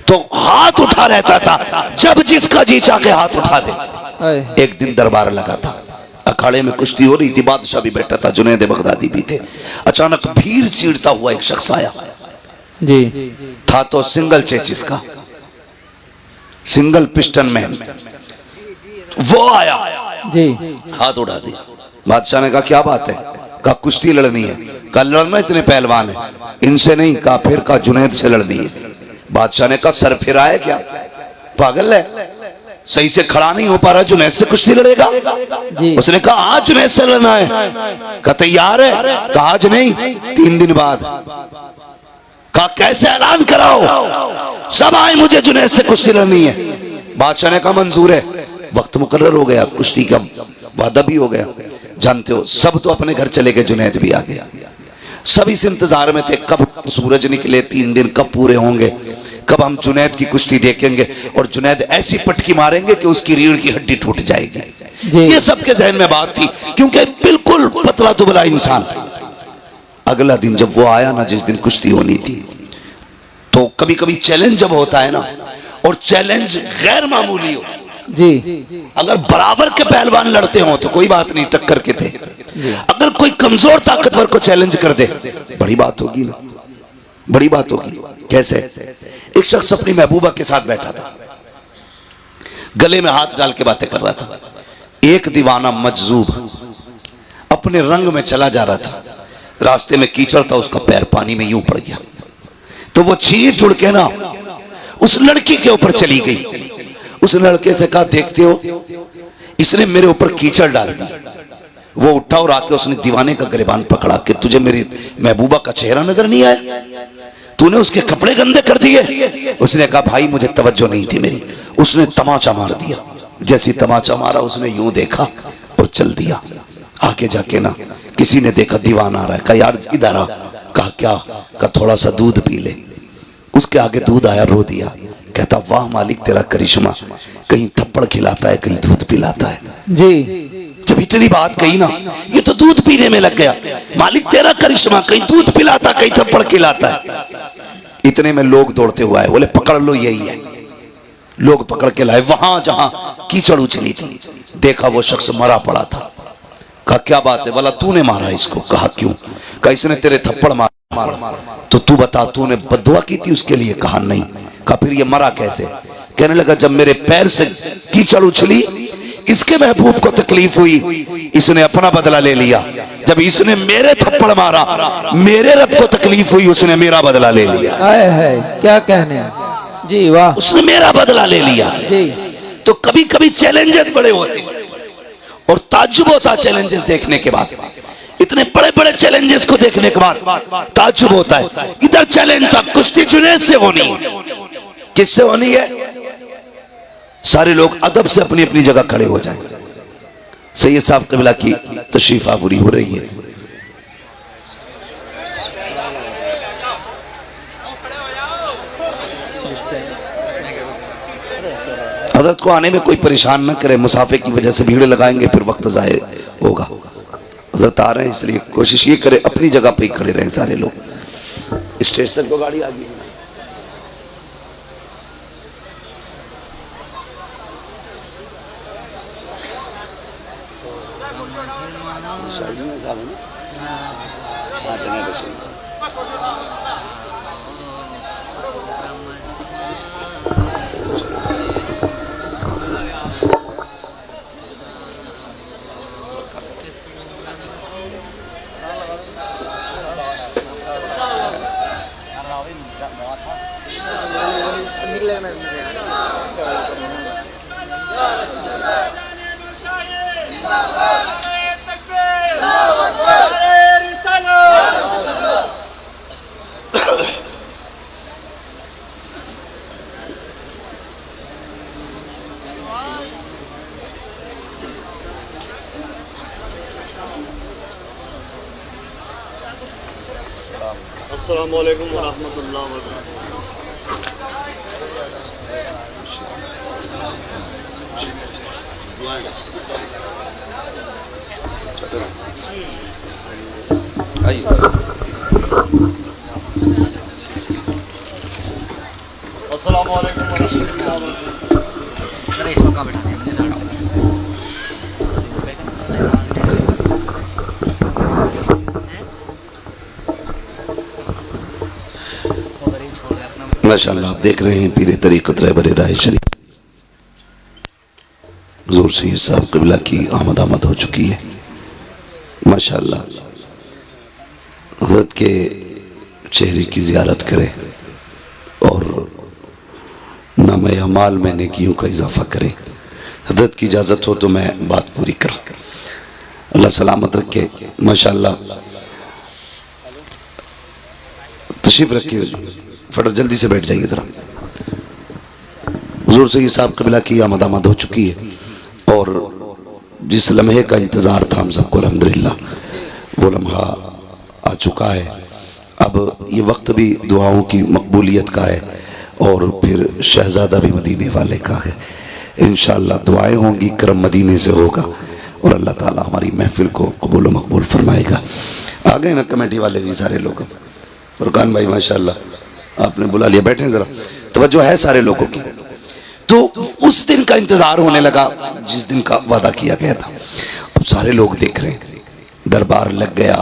तो हाथ उठा रहता था, जब जिसका जी चाह के हाथ उठा दे। एक दिन दरबार लगा था, अखाड़े में कुश्ती हो रही थी, बादशाह भी बैठा था, जुनैद बगदादी भी थे। अचानक भीड़ चीरता हुआ एक शख्स आया। जी। था तो सिंगल चेचिस का, सिंगल पिस्टन मैन। वो आया जी। हाथ उठा दिया। बादशाह ने कहा क्या बात है? कहा कुश्ती लड़नी है। कहा लड़ना इतने पहलवान है? इनसे नहीं। कहा फिर? कहा जुनैद से लड़नी है। बादशाह ने कहा सर फिरा है क्या, पागल है, सही से खड़ा नहीं हो पा रहा, जुनैद से कुश्ती लड़ेगा? उसने कहा आज जुनैद से लड़ना है। कहा तैयार है? कहा आज नहीं, 3 दिन बाद। कहा कैसे? ऐलान कराओ सब आए, मुझे जुनैद से कुश्ती लड़नी है। बादशाह ने कहा मंजूर है। वक्त मुकर्रर हो गया, कुश्ती का वादा भी हो गया। जानते हो सब तो अपने घर चले गए, जुनैद भी आ गया। सब इस इंतजार में थे कब सूरज निकले, 3 दिन कब पूरे होंगे, कब हम जुनैद की कुश्ती देखेंगे और जुनैद ऐसी पटकी मारेंगे कि उसकी रीढ़ की हड्डी टूट जाएगी। ये सबके जहन में बात थी, क्योंकि बिल्कुल पतला दुबला इंसान। अगला दिन जब वो आया ना, जिस दिन कुश्ती होनी थी, तो कभी कभी चैलेंज जब होता है ना, और चैलेंज गैर मामूली हो जी, अगर बराबर के पहलवान लड़ते हो तो कोई बात नहीं, टक्कर के थे। अगर कोई कमजोर ताकतवर को चैलेंज कर दे, बड़ी बात होगी ना, बड़ी बात होगी। कैसे? एक शख्स अपनी महबूबा के साथ बैठा था, गले में हाथ डाल के बातें कर रहा था। एक दीवाना मजजूब अपने रंग में चला जा रहा था, रास्ते में कीचड़ था, उसका पैर पानी में यूं पड़ गया, तो वो चीर उड़ के ना उस लड़की के ऊपर चली गई। उस लड़के से कहा देखते हो, इसने मेरे ऊपर कीचड़ डाल दी, वो उठा और आके उसने दीवाने का गिरबान पकड़ा कि तुझे मेरी महबूबा का चेहरा नजर नहीं आया, तूने उसके कपड़े गंदे कर दिए। उसने कहा भाई मुझे तवज्जो नहीं थी मेरी। उसने तमाचा मार दिया। जैसी तमाचा मारा उसने यूं देखा और चल दिया। आगे जाके ना किसी ने देखा दीवाना आ रहा है, कहा यार इधर आ। कहा क्या? कहा थोड़ा सा दूध पी ले। उसके आगे दूध आया, रो दिया। कहता वाह मालिक तेरा करिश्मा, कहीं थप्पड़ खिलाता है कहीं दूध पिलाता है। जी जब इतनी बात कही ना, ये तो दूध पीने में लग गया। मालिक तेरा करिश्मा, कहीं दूध पिलाता कहीं थप्पड़ खिलाता है। इतने में लोग दौड़ते हुए आए, बोले पकड़ लो यही है। लोग पकड़ के लाए वहां जहां कीचड़ उछली थी। देखा वो शख्स मरा पड़ा था। कहा क्या बात है? बोला तूने मारा इसको। कहा क्यों? कहा इसने तेरे थप्पड़ मारा। तो तू बता तूने बद्दुआ की थी उसके लिए? कहा नहीं। कहा फिर ये मरा कैसे? कहने लगा जब मेरे पैर से कीचड़ उछली, इसके महबूब को तकलीफ हुई, इसने अपना बदला ले लिया। जब इसने मेरे थप्पड़ मारा, मेरे रब को तकलीफ हुई, उसने मेरा बदला ले लिया। है क्या कहने जी, वाह, उसने मेरा बदला ले लिया जी। तो कभी कभी चैलेंजेस बड़े होते और ताज्जुब होता चैलेंजेस देखने के बाद। इतने बड़े बड़े चैलेंजेस को देखने के बाद ताज्जुब होता है। इधर चैलेंज था कुश्ती जुनैद से होनी है। किससे होनी है? सारे लोग अदब से अपनी अपनी जगह खड़े हो जाएं। सैयद साहब क़िबला की तशरीफ आवरी हो रही है। हजरत को आने में कोई परेशान न करे, मुसाफिर की वजह से भीड़ लगाएंगे फिर वक्त ज़ाय होगा। हजरत आ रहे हैं इसलिए कोशिश ये करे अपनी जगह पे ही खड़े रहें सारे लोग। स्टेज तक तो गाड़ी आ गई। अस्सलामु अलैकुम व रहमतुल्लाहि व अस्सलामु अलैकुम व रहमतुल्लाहि व इसको कहाँ बैठा दिया? मुझे साड़ा माशाअल्लाह आप देख रहे हैं पीरे तरीक़त रहबर राय शरीफ हुज़ूर सैयद साहब क़िबला की आमद हो चुकी है। माशाअल्लाह हज़रत के चेहरे की ज़ियारत करें और नाम अमाल में नेकियों का इजाफा करें। हज़रत की इजाज़त हो तो मैं बात पूरी करूँ। अल्लाह सलामत रखे। माशाअल्लाह तशरीफ़ रखिए, फटाफट जल्दी से बैठ जाइए जरा। हुज़ूर सैयद साहब क़िबला की आमद हो चुकी है और जिस लम्हे का इंतज़ार था हम सबको अल्हम्दुलिल्लाह वो लम्हा आ चुका है। अब ये वक्त भी दुआओं की मकबूलियत का है और फिर शहज़ादा भी मदीने वाले का है। इंशाअल्लाह दुआएं होंगी, करम मदीने से होगा और अल्लाह ताला हमारी महफिल को कबूल मकबूल फरमाएगा। आ गए ना कमेटी वाले भी सारे लोग? फुरकान भाई माशाअल्लाह आपने बुला लिया, बैठे जरा, तवज्जो है सारे लोगों की। तो उस दिन का इंतजार होने लगा जिस दिन का वादा किया गया था। अब सारे लोग देख रहे हैं, दरबार लग गया,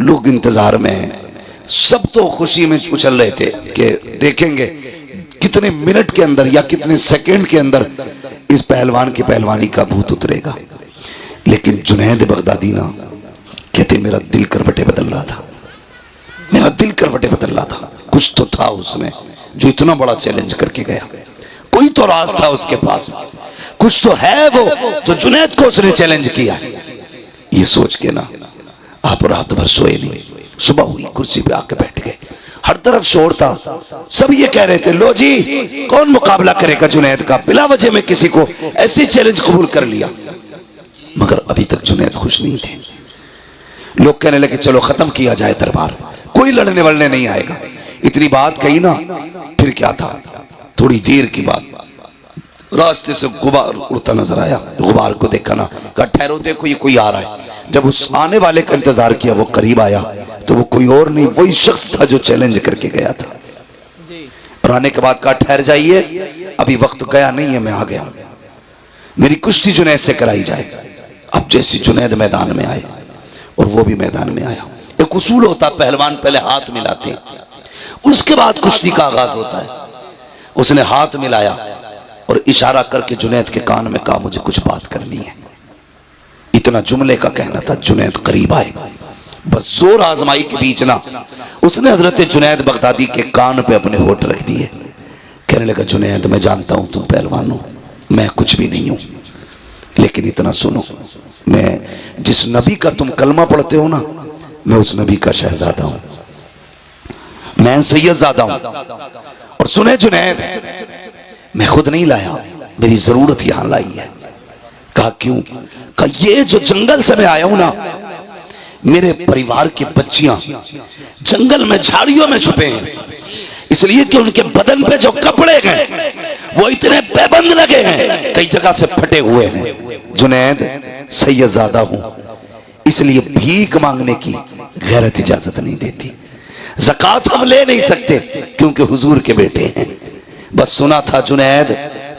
लोग इंतजार में हैं। सब तो खुशी में उछल रहे थे कि देखेंगे कितने मिनट के अंदर या कितने सेकंड के अंदर इस पहलवान की पहलवानी का भूत उतरेगा। लेकिन जुनैद बगदादी ना कहते मेरा दिल करवटे बदल रहा था, मेरा दिल करवटे बदल रहा था। कुछ तो था उसमें जो इतना बड़ा चैलेंज करके गया, कोई तो राज था उसके पास, कुछ तो है वो जो जुनैद को उसने चैलेंज किया। ये सोच के ना आप रात भर सोए नहीं। सुबह हुई, कुर्सी पे आके बैठ गए, हर तरफ शोर था, सब ये कह रहे थे लो जी कौन मुकाबला करेगा जुनैद का। बिला वजह में किसी को ऐसी चैलेंज कबूल कर लिया, मगर अभी तक जुनैद खुश नहीं थे। लोग कहने लगे चलो खत्म किया जाए दरबार, कोई लड़ने वलने नहीं आएगा। इतनी बात कही ना, फिर क्या था, थोड़ी देर की बात रास्ते से गुबार उड़ता नजर आया। गुबार को देखा ना, कहा ठहरो देखो ये कोई आ रहा है। जब उस आने वाले का इंतजार किया, वो करीब आया तो वो कोई और नहीं, वही शख्स था जो चैलेंज करके गया था। और आने के बाद कहा ठहर जाइए, अभी वक्त गया नहीं है, मैं आ गया, मेरी कुश्ती जुनैद से कराई जाए। अब जैसे जुनैद मैदान में आए और वो भी मैदान में आया, एक उसूल होता पहलवान पहले हाथ मिलाते हैं, उसके बाद कुश्ती का आगाज होता है। उसने हाथ मिलाया और इशारा करके जुनैद के कान में कहा मुझे कुछ बात करनी है। इतना जुमले का कहना था, जुनैद करीब आए, बस जोर आजमाई के बीच ना उसने हजरत जुनैद बगदादी के कान पे अपने होठ रख दिए। कहने लगा जुनैद मैं जानता हूं तुम पहलवान हो, मैं कुछ भी नहीं हूं, लेकिन इतना सुनो, मैं जिस नबी का तुम कलमा पढ़ते हो ना, मैं उस नबी का शहजादा हूं, मैं सैयदजादा हूं। और सुने जुनैद, मैं खुद नहीं लाया, मेरी जरूरत यहां लाई है। कहा क्यों? कहा ये जो जंगल से मैं आया हूं ना, मेरे परिवार की बच्चियां जंगल में झाड़ियों में छुपे हैं, इसलिए कि उनके बदन पे जो कपड़े हैं वो इतने पैबंद लगे हैं, कई जगह से फटे हुए हैं। जुनैद सैयदजादा हूं, इसलिए भीख मांगने की गैरत इजाजत नहीं देती, ज़कात हम ले नहीं सकते क्योंकि हुजूर के बेटे हैं। बस सुना था जुनैद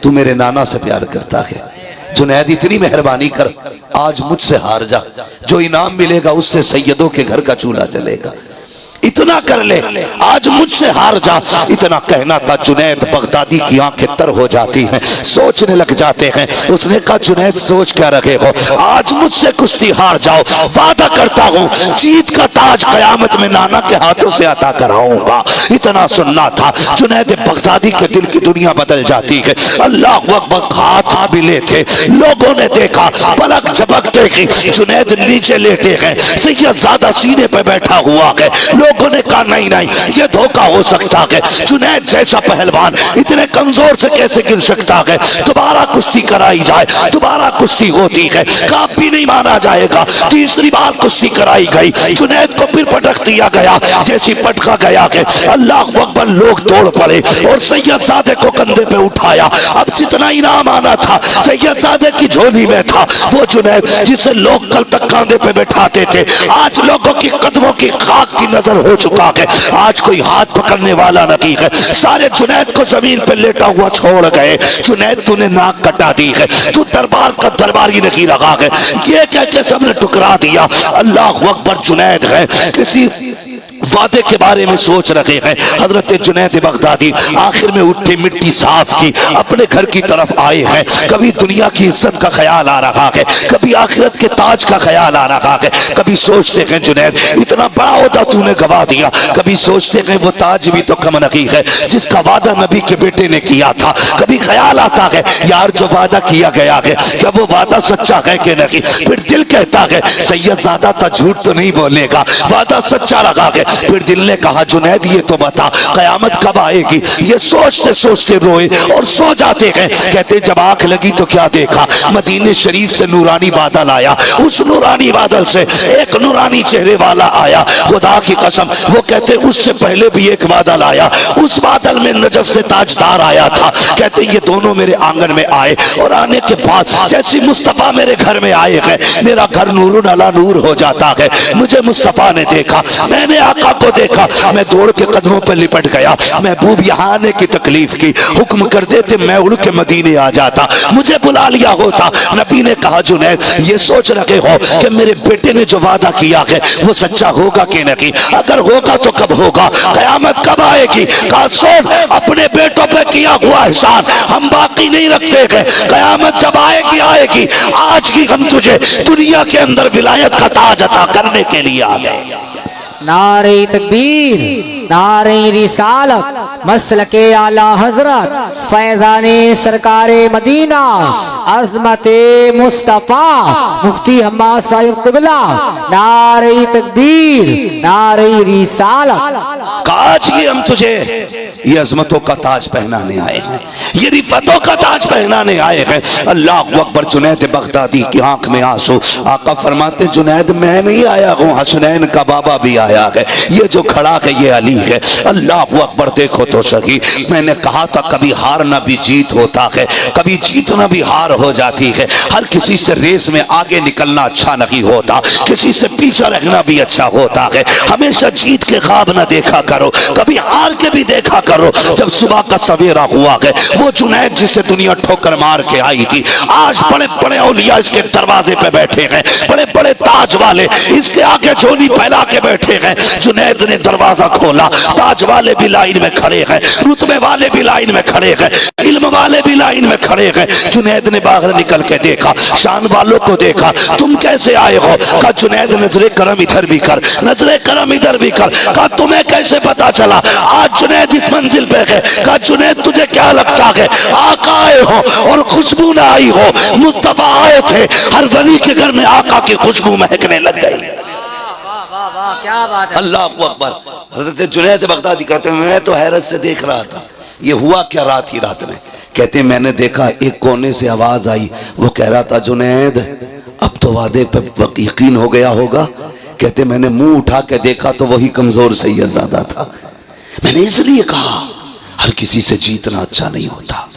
तू मेरे नाना से प्यार करता है, जुनैद इतनी मेहरबानी कर, आज मुझसे हार जा, जो इनाम मिलेगा उससे सैयदों के घर का चूल्हा चलेगा, इतना कर ले, आज मुझसे हार जा। इतना कहना था, जुनैद बगदादी की आंखें तर हो जाती हैं, सोचने लग जाते हैं। उसने कहा जुनैद सोच क्या रखे हो, आज मुझसे कुश्ती हार जाओ, वादा करता हूं जीत का ताज कयामत में नाना के हाथों से अता कराऊंगा। इतना सुनना था, जुनैद बगदादी के दिल की दुनिया बदल जाती है। अल्लाह अकबर, हाथ मिले थे, लोगों ने देखा, पलक झपक देखी, जुनैद नीचे लेटे हैं, सैयदजादा सीने पे बैठा हुआ है। लोगों ने कहा नहीं नहीं ये धोखा हो सकता है, जुनैद जैसा पहलवान इतने कमजोर से कैसे गिर सकता है, दोबारा कुश्ती कराई जाए। दोबारा कुश्ती होती है, काप भी नहीं माना जाएगा। तीसरी बार कुश्ती कराई गई, जुनैद को फिर पटक दिया गया, जैसी पटका गया है अल्लाह अकबर, लोग दौड़ पड़े और सैयदजादे को कंधे पे उठाया। अब जितना इनाम आना था सैयदजादे की झोली में था। वो जुनैद जिसे लोग कल तक कंधे पे बैठाते थे, आज लोगों की कदमों की खाक की नजर हो चुका है, आज कोई हाथ पकड़ने वाला नहीं है। सारे जुनैद को जमीन पर लेटा हुआ छोड़ गए। जुनैद तूने नाक कटा दी है, तू दरबार का दरबारी नहीं रहा है, ये कह के सबने टुकरा दिया। अल्लाह अकबर, जुनैद है किसी वादे के बारे में सोच रहे हैं। हजरत जुनैद बगदादी आखिर में उठी, मिट्टी साफ की, अपने घर की तरफ आए हैं। कभी दुनिया की इज्जत का ख्याल आ रहा है, कभी आखिरत के ताज का ख्याल आ रहा है। कभी सोचते हैं जुनैद इतना बड़ा होता तूने गवा दिया, कभी सोचते हैं वो ताज भी तो कम नहीं है जिसका वादा नबी के बेटे ने किया था। कभी ख्याल आता है यार जो वादा किया गया है क्या वो वादा सच्चा है कि नहीं। फिर दिल कहता है सैयदजादा था, झूठ तो नहीं बोलेगा, वादा सच्चा रहा है। फिर दिल ने कहा जुनैद ये तो बता कयामत कब आएगी। ये सोचते सोचते रोए और सो जाते हैं। कहते जब आंख लगी तो क्या देखा, मदीने शरीफ से नूरानी बादल आया, उस नूरानी बादल से एक नूरानी चेहरे वाला आया। खुदा की कसम वो कहते उससे पहले भी एक बादल आया, उस बादल में नजफ से ताजदार आया था। कहते ये दोनों मेरे आंगन में आए और आने के बाद जैसी मुस्तफा मेरे घर में आए हैं, मेरा घर नूरुन अला नूर हो जाता है। मुझे मुस्तफा ने देखा, मैंने आका को देखा, मैं दौड़ के कदमों पर लिपट गया। महबूब यहाँ आने की तकलीफ की, हुक्म कर देते मैं उड़ के मदीने आ जाता, मुझे बुला लिया होता। नबी ने कहा जुनैद ये सोच रखे हो कि मेरे बेटे ने जो वादा किया है वो सच्चा होगा कि नहीं, अगर होगा तो कब होगा, कयामत कब आएगी। कहा सोच अपने बेटों पे किया हुआ एहसान हम बाकी नहीं रखते हैं, कयामत जब आएगी आएगी। आज की हम तुझे दुनिया के अंदर विलायत का ताज अता करने के लिए आ गए। नारे तकबीर, नारे रिसालत, मसलके आला हजरत, फैजाने सरकारे मदीना, अजमते मुस्तफा, मुफ्ती हम्माद साहिब क़िबला, नारे तकबीर, नारे रिसालत। काज ये हम तुझे ये अजमतों का ताज पहनाने आए हैं, ये रिफतों का ताज पहनाने आए हैं। अल्लाह अकबर। जुनैद बगदादी की आंख में आंसू। आका फरमाते जुनैद मैं नहीं आया हूँ, हसनैन का बाबा भी आया है, ये जो खड़ा है ये अली है। अल्लाह अकबर। देखो तो सही, मैंने कहा था कभी हारना भी जीत होता है, कभी जीतना भी हार हो जाती है। हर किसी से रेस में आगे निकलना अच्छा नहीं होता, किसी से पीछे रहना भी अच्छा होता है। हमेशा जीत के ख्वाब न देखा करो, कभी हार के भी देखा करो। जब सुबह का सवेरा हुआ है, वो जुनैद जिसे दुनिया ठोकर मार के आई थी, आज बड़े बड़े औलिया इसके दरवाजे पे बैठे हैं, बड़े बड़े ताज वाले इसके आगे झोली फैला के बैठे हैं। जुनैद ने दरवाजा खोला, ताज वाले भी लाइन में खड़े हैं, रुतबे वाले भी लाइन में खड़े हैं, इल्म वाले भी लाइन में खड़े हैं। जुनैद ने बाहर निकल के देखा, शान वालों को देखा, तुम कैसे आए हो? कहा जुनैद नजरे करम इधर भी कर, नजरे करम इधर भी कर। कहा तुम्हें कैसे पता चला आज जुनैद इस मंजिल पे है? कहा जुनैद तुझे क्या लगता है आका आए हो और खुशबू ना आई हो? मुस्तफा आए थे, हर वली के घर में आका की खुशबू महकने लग गई। क्या बात है। अल्लाह अकबर। हजरत जुनैद बगदादी कहते हैं मैं तो हैरत से देख रहा था, ये हुआ क्या रात ही रात में। कहते हैं मैंने देखा एक कोने से आवाज आई, वो कह रहा था जुनैद अब तो वादे पे यकीन हो गया होगा। कहते मैंने मुंह उठा के देखा तो वही कमजोर सैयदजादा था। मैंने इसलिए कहा हर किसी से जीतना अच्छा नहीं होता,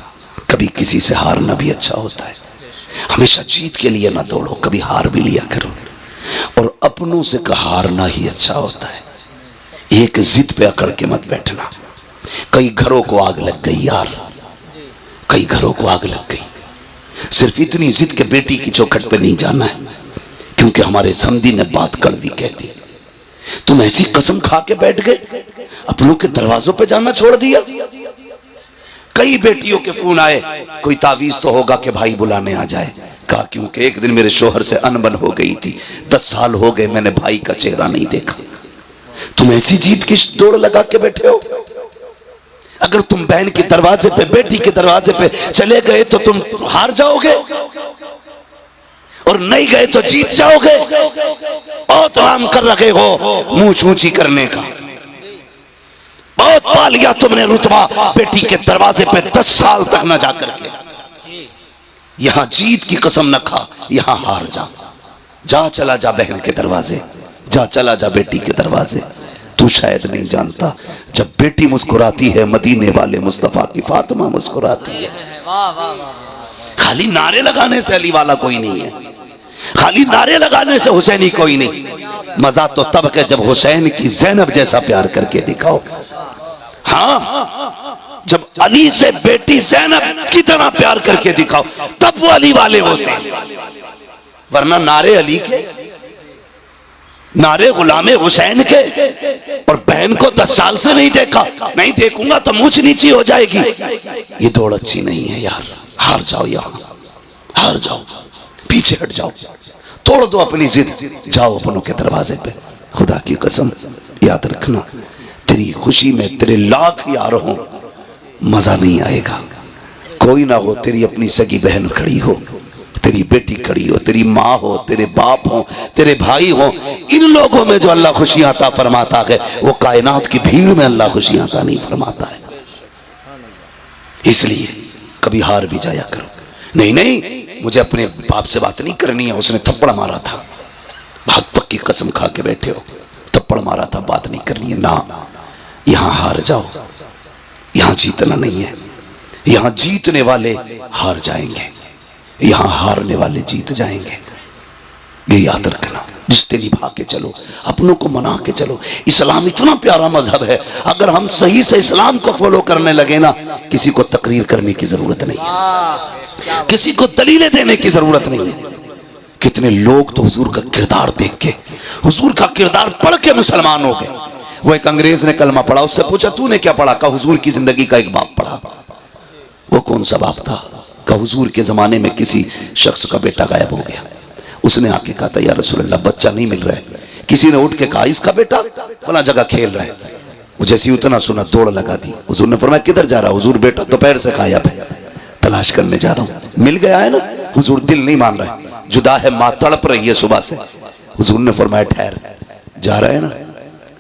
कभी किसी से हारना भी अच्छा होता है। हमेशा जीत के लिए ना दौड़ो, कभी हार भी लिया करो। और अपनों से हारना ही अच्छा होता है, एक जिद पे अकड़ के मत बैठना। कई घरों को आग लग गई यार, कई घरों को आग लग गई। सिर्फ इतनी जिद के बेटी की चौखट पे नहीं जाना है, क्योंकि हमारे समधी ने बात कड़वी कह दी। तुम ऐसी कसम खा के बैठ गए, अपनों के दरवाजों पे जाना छोड़ दिया। कई बेटियों के फोन आए, कोई तावीज तो होगा कि भाई बुलाने आ जाए। कहा क्योंकि एक दिन मेरे शोहर से अनबन हो गई थी, 10 साल हो गए मैंने भाई का चेहरा नहीं देखा। तुम ऐसी जीत की दौड़ लगा के बैठे हो। अगर तुम बहन के दरवाजे पे, बेटी के दरवाजे पे चले गए तो तुम हार जाओगे, और नहीं गए तो जीत जाओगे। बहुत आराम कर रखे हो मुंह ऊंची करने का, बहुत पा लिया तुमने रुतबा बेटी के दरवाजे पे 10 साल तक न जाकर के। यहां जीत की कसम न खा, यहां हार जा। जा चला जा बहन के दरवाजे, जा चला जा बेटी के दरवाजे। तू शायद नहीं जानता, जब बेटी मुस्कुराती है मदीने वाले मुस्तफा की फातिमा मुस्कुराती है। खाली नारे लगाने से अली वाला कोई नहीं है, खाली नारे लगाने से हुसैनी कोई नहीं। मजा तो तब है जब हुसैन की ज़ैनब जैसा प्यार करके दिखाओ। हाँ, जब अली से बेटी ज़ैनब की तरह प्यार करके दिखाओ, तब वो अली वाले होते हैं। वरना नारे अली के, नारे गुलामे हुसैन के, और बहन को 10 साल से नहीं देखा, नहीं देखूंगा तो मुझ नीची हो जाएगी। ये दौड़ अच्छी नहीं है यार। हार जाओ, यहां हार जाओ, पीछे हट जाओ, तोड़ दो अपनी जिद, जाओ अपनों के दरवाजे पे। खुदा की कसम याद रखना, तेरी खुशी में तेरे लाख यार हो, मजा नहीं आएगा। कोई ना हो, तेरी अपनी सगी बहन खड़ी हो, तेरी बेटी खड़ी हो, तेरी माँ हो, तेरे बाप हो, तेरे भाई हो, इन लोगों में जो अल्लाह खुशियां अता फरमाता है, वो कायनात की भीड़ में अल्लाह खुशियां अता नहीं फरमाता है। इसलिए कभी हार भी जाया करो। नहीं नहीं, मुझे अपने बाप से बात नहीं करनी है, उसने थप्पड़ मारा था, बहुत पक्की कसम खा के बैठे हो, थप्पड़ मारा था, बात नहीं करनी है ना। यहां हार जाओ, यहां जीतना नहीं है। यहां जीतने वाले हार जाएंगे, यहां हारने वाले जीत जाएंगे। ये याद रखना। रिश्ते निभा के चलो, अपनों को मना के चलो। इस्लाम इतना प्यारा मजहब है, अगर हम सही से इस्लाम को फॉलो करने लगे ना, किसी को तकरीर करने की जरूरत नहीं है, किसी को दलीलें देने की जरूरत नहीं है। कितने लोग तो हुजूर का किरदार देख के, हुजूर का किरदार पढ़ के मुसलमान हो गए। वो एक अंग्रेज ने कलमा पढ़ा, उससे पूछा तूने क्या पढ़ा? कहा हुजूर की जिंदगी का एक बाप पढ़ा। वो कौन सा बाप था? कहा हुजूर के जमाने में किसी शख्स का बेटा गायब हो गया। उसने आके कहा था या रसूलल्लाह बच्चा नहीं मिल रहा है। किसी ने उठ के कहा इसका बेटा? फला जगह खेल रहा है। वो जैसी उतना सुना दौड़ लगा दी। हुजूर ने फरमाया किधर जा रहा? हुजूर बेटा दोपहर से गायब है, तलाश करने जा रहा हूं। मिल गया है ना? हुजूर दिल नहीं मान रहा है, जुदा है मां, तड़प रही है सुबह से। हुजूर ने फरमाया ठहर, जा रहा है ना,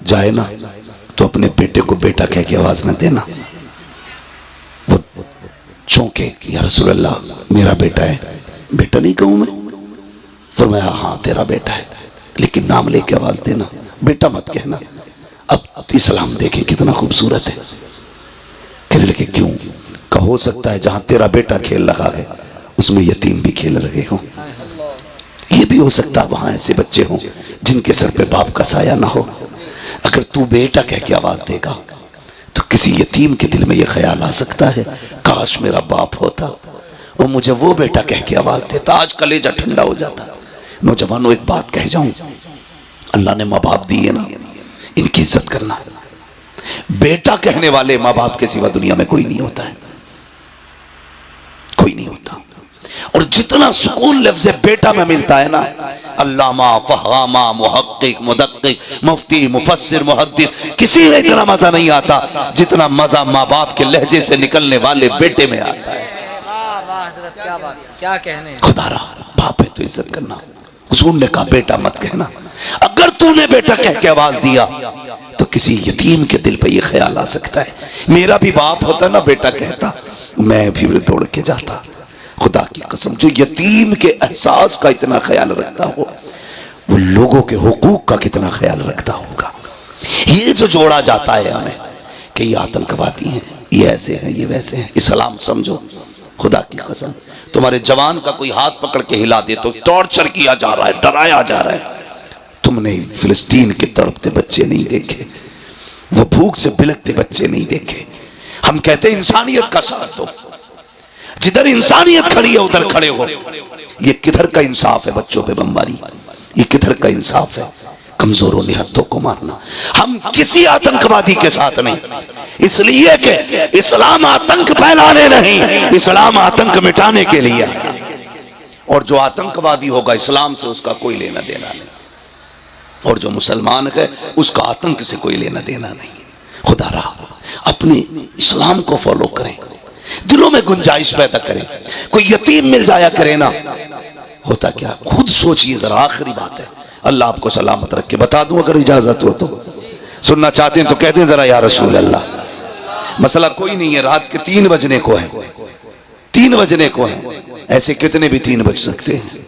जाए ना तो अपने बेटे को बेटा कह के आवाज न देना। वो चौंके, या रसूल अल्लाह मेरा बेटा है। बेटा नहीं कहूं मैं? फरमाया हाँ तेरा बेटा है, लेकिन नाम लेके आवाज देना, बेटा मत कहना। अब इस्लाम देखे कितना खूबसूरत है। कहने लगे क्यों? का हो सकता है जहां तेरा बेटा खेल रहा है उसमें यतीम भी खेल रहे हो। ये भी हो सकता है वहां ऐसे बच्चे हों जिनके सर पे बाप का साया ना हो। अगर तू बेटा कह के आवाज देगा तो किसी यतीम के दिल में यह ख्याल आ सकता है काश मेरा बाप होता और मुझे वो बेटा कह के आवाज देता, आज कलेजा ठंडा हो जाता। नौजवानों एक बात कह जाऊं, अल्लाह ने माँ बाप दिए ना, इनकी इज्जत करना। बेटा कहने वाले माँ बाप के सिवा दुनिया में कोई नहीं होता है, कोई नहीं होता। और जितना सुकून लफ्ज़ बेटा में मिलता है ना, अल्लामा, फहामा, मुहक्किक, मुदक्किक, मुफ्ती, मुफस्सिर, मुहद्दिस, किसी में इतना मजा नहीं आता जितना मजा माँ बाप के लहजे से निकलने वाले बेटे में आता है। क्या बात, क्या कहने। खुदारा बाप है तो इज्जत करना। हुजूर ने कहा बेटा मत कहना। अगर तूने बेटा कह के आवाज दिया तो किसी यतीम के दिल पे ये ख्याल आ सकता है, मेरा भी बाप होता ना बेटा कहता, मैं भी दौड़ के जाता। खुदा की कसम, जो यतीम के एहसास का इतना ख्याल रखता हो वो लोगों के हुकूक का कितना ख्याल रखता होगा। ये जो जोड़ा जाता है हमें कि ये आतंकवादी हैं, ये ऐसे हैं, ये वैसे हैं, इस्लाम समझो। खुदा की कसम, तुम्हारे जवान का कोई हाथ पकड़ के हिला दे तो टॉर्चर किया जा रहा है, डराया जा रहा है। तुमने फिलिस्तीन के तड़पते बच्चे नहीं देखे, वो भूख से बिलखते बच्चे नहीं देखे। हम कहते हैं इंसानियत का साथ दो, जिधर इंसानियत खड़ी है उधर खड़े हो। ये किधर का इंसाफ है बच्चों पे बमबारी? ये किधर का इंसाफ है कमजोरों निहत्तों को मारना? हम किसी आतंकवादी के साथ नहीं, इसलिए कि इस्लाम आतंक फैलाने नहीं, इस्लाम आतंक मिटाने के लिए है। और जो आतंकवादी होगा इस्लाम से उसका कोई लेना देना नहीं, और जो मुसलमान है उसका आतंक से कोई लेना देना नहीं। खुदा रहा अपने इस्लाम को फॉलो करें, दिलों में गुंजाइश पैदा करें। कोई यतीम मिल जाया करे ना, होता क्या खुद सोचिए जरा। आखिरी बात है, अल्लाह आपको सलामत रख के बता दूं, अगर इजाजत हो तो सुनना चाहते हैं तो कह दें जरा या रसूल अल्लाह। मसला कोई नहीं है, रात के 3 बजने को है, 3 बजने को है। ऐसे कितने भी 3 बज सकते हैं,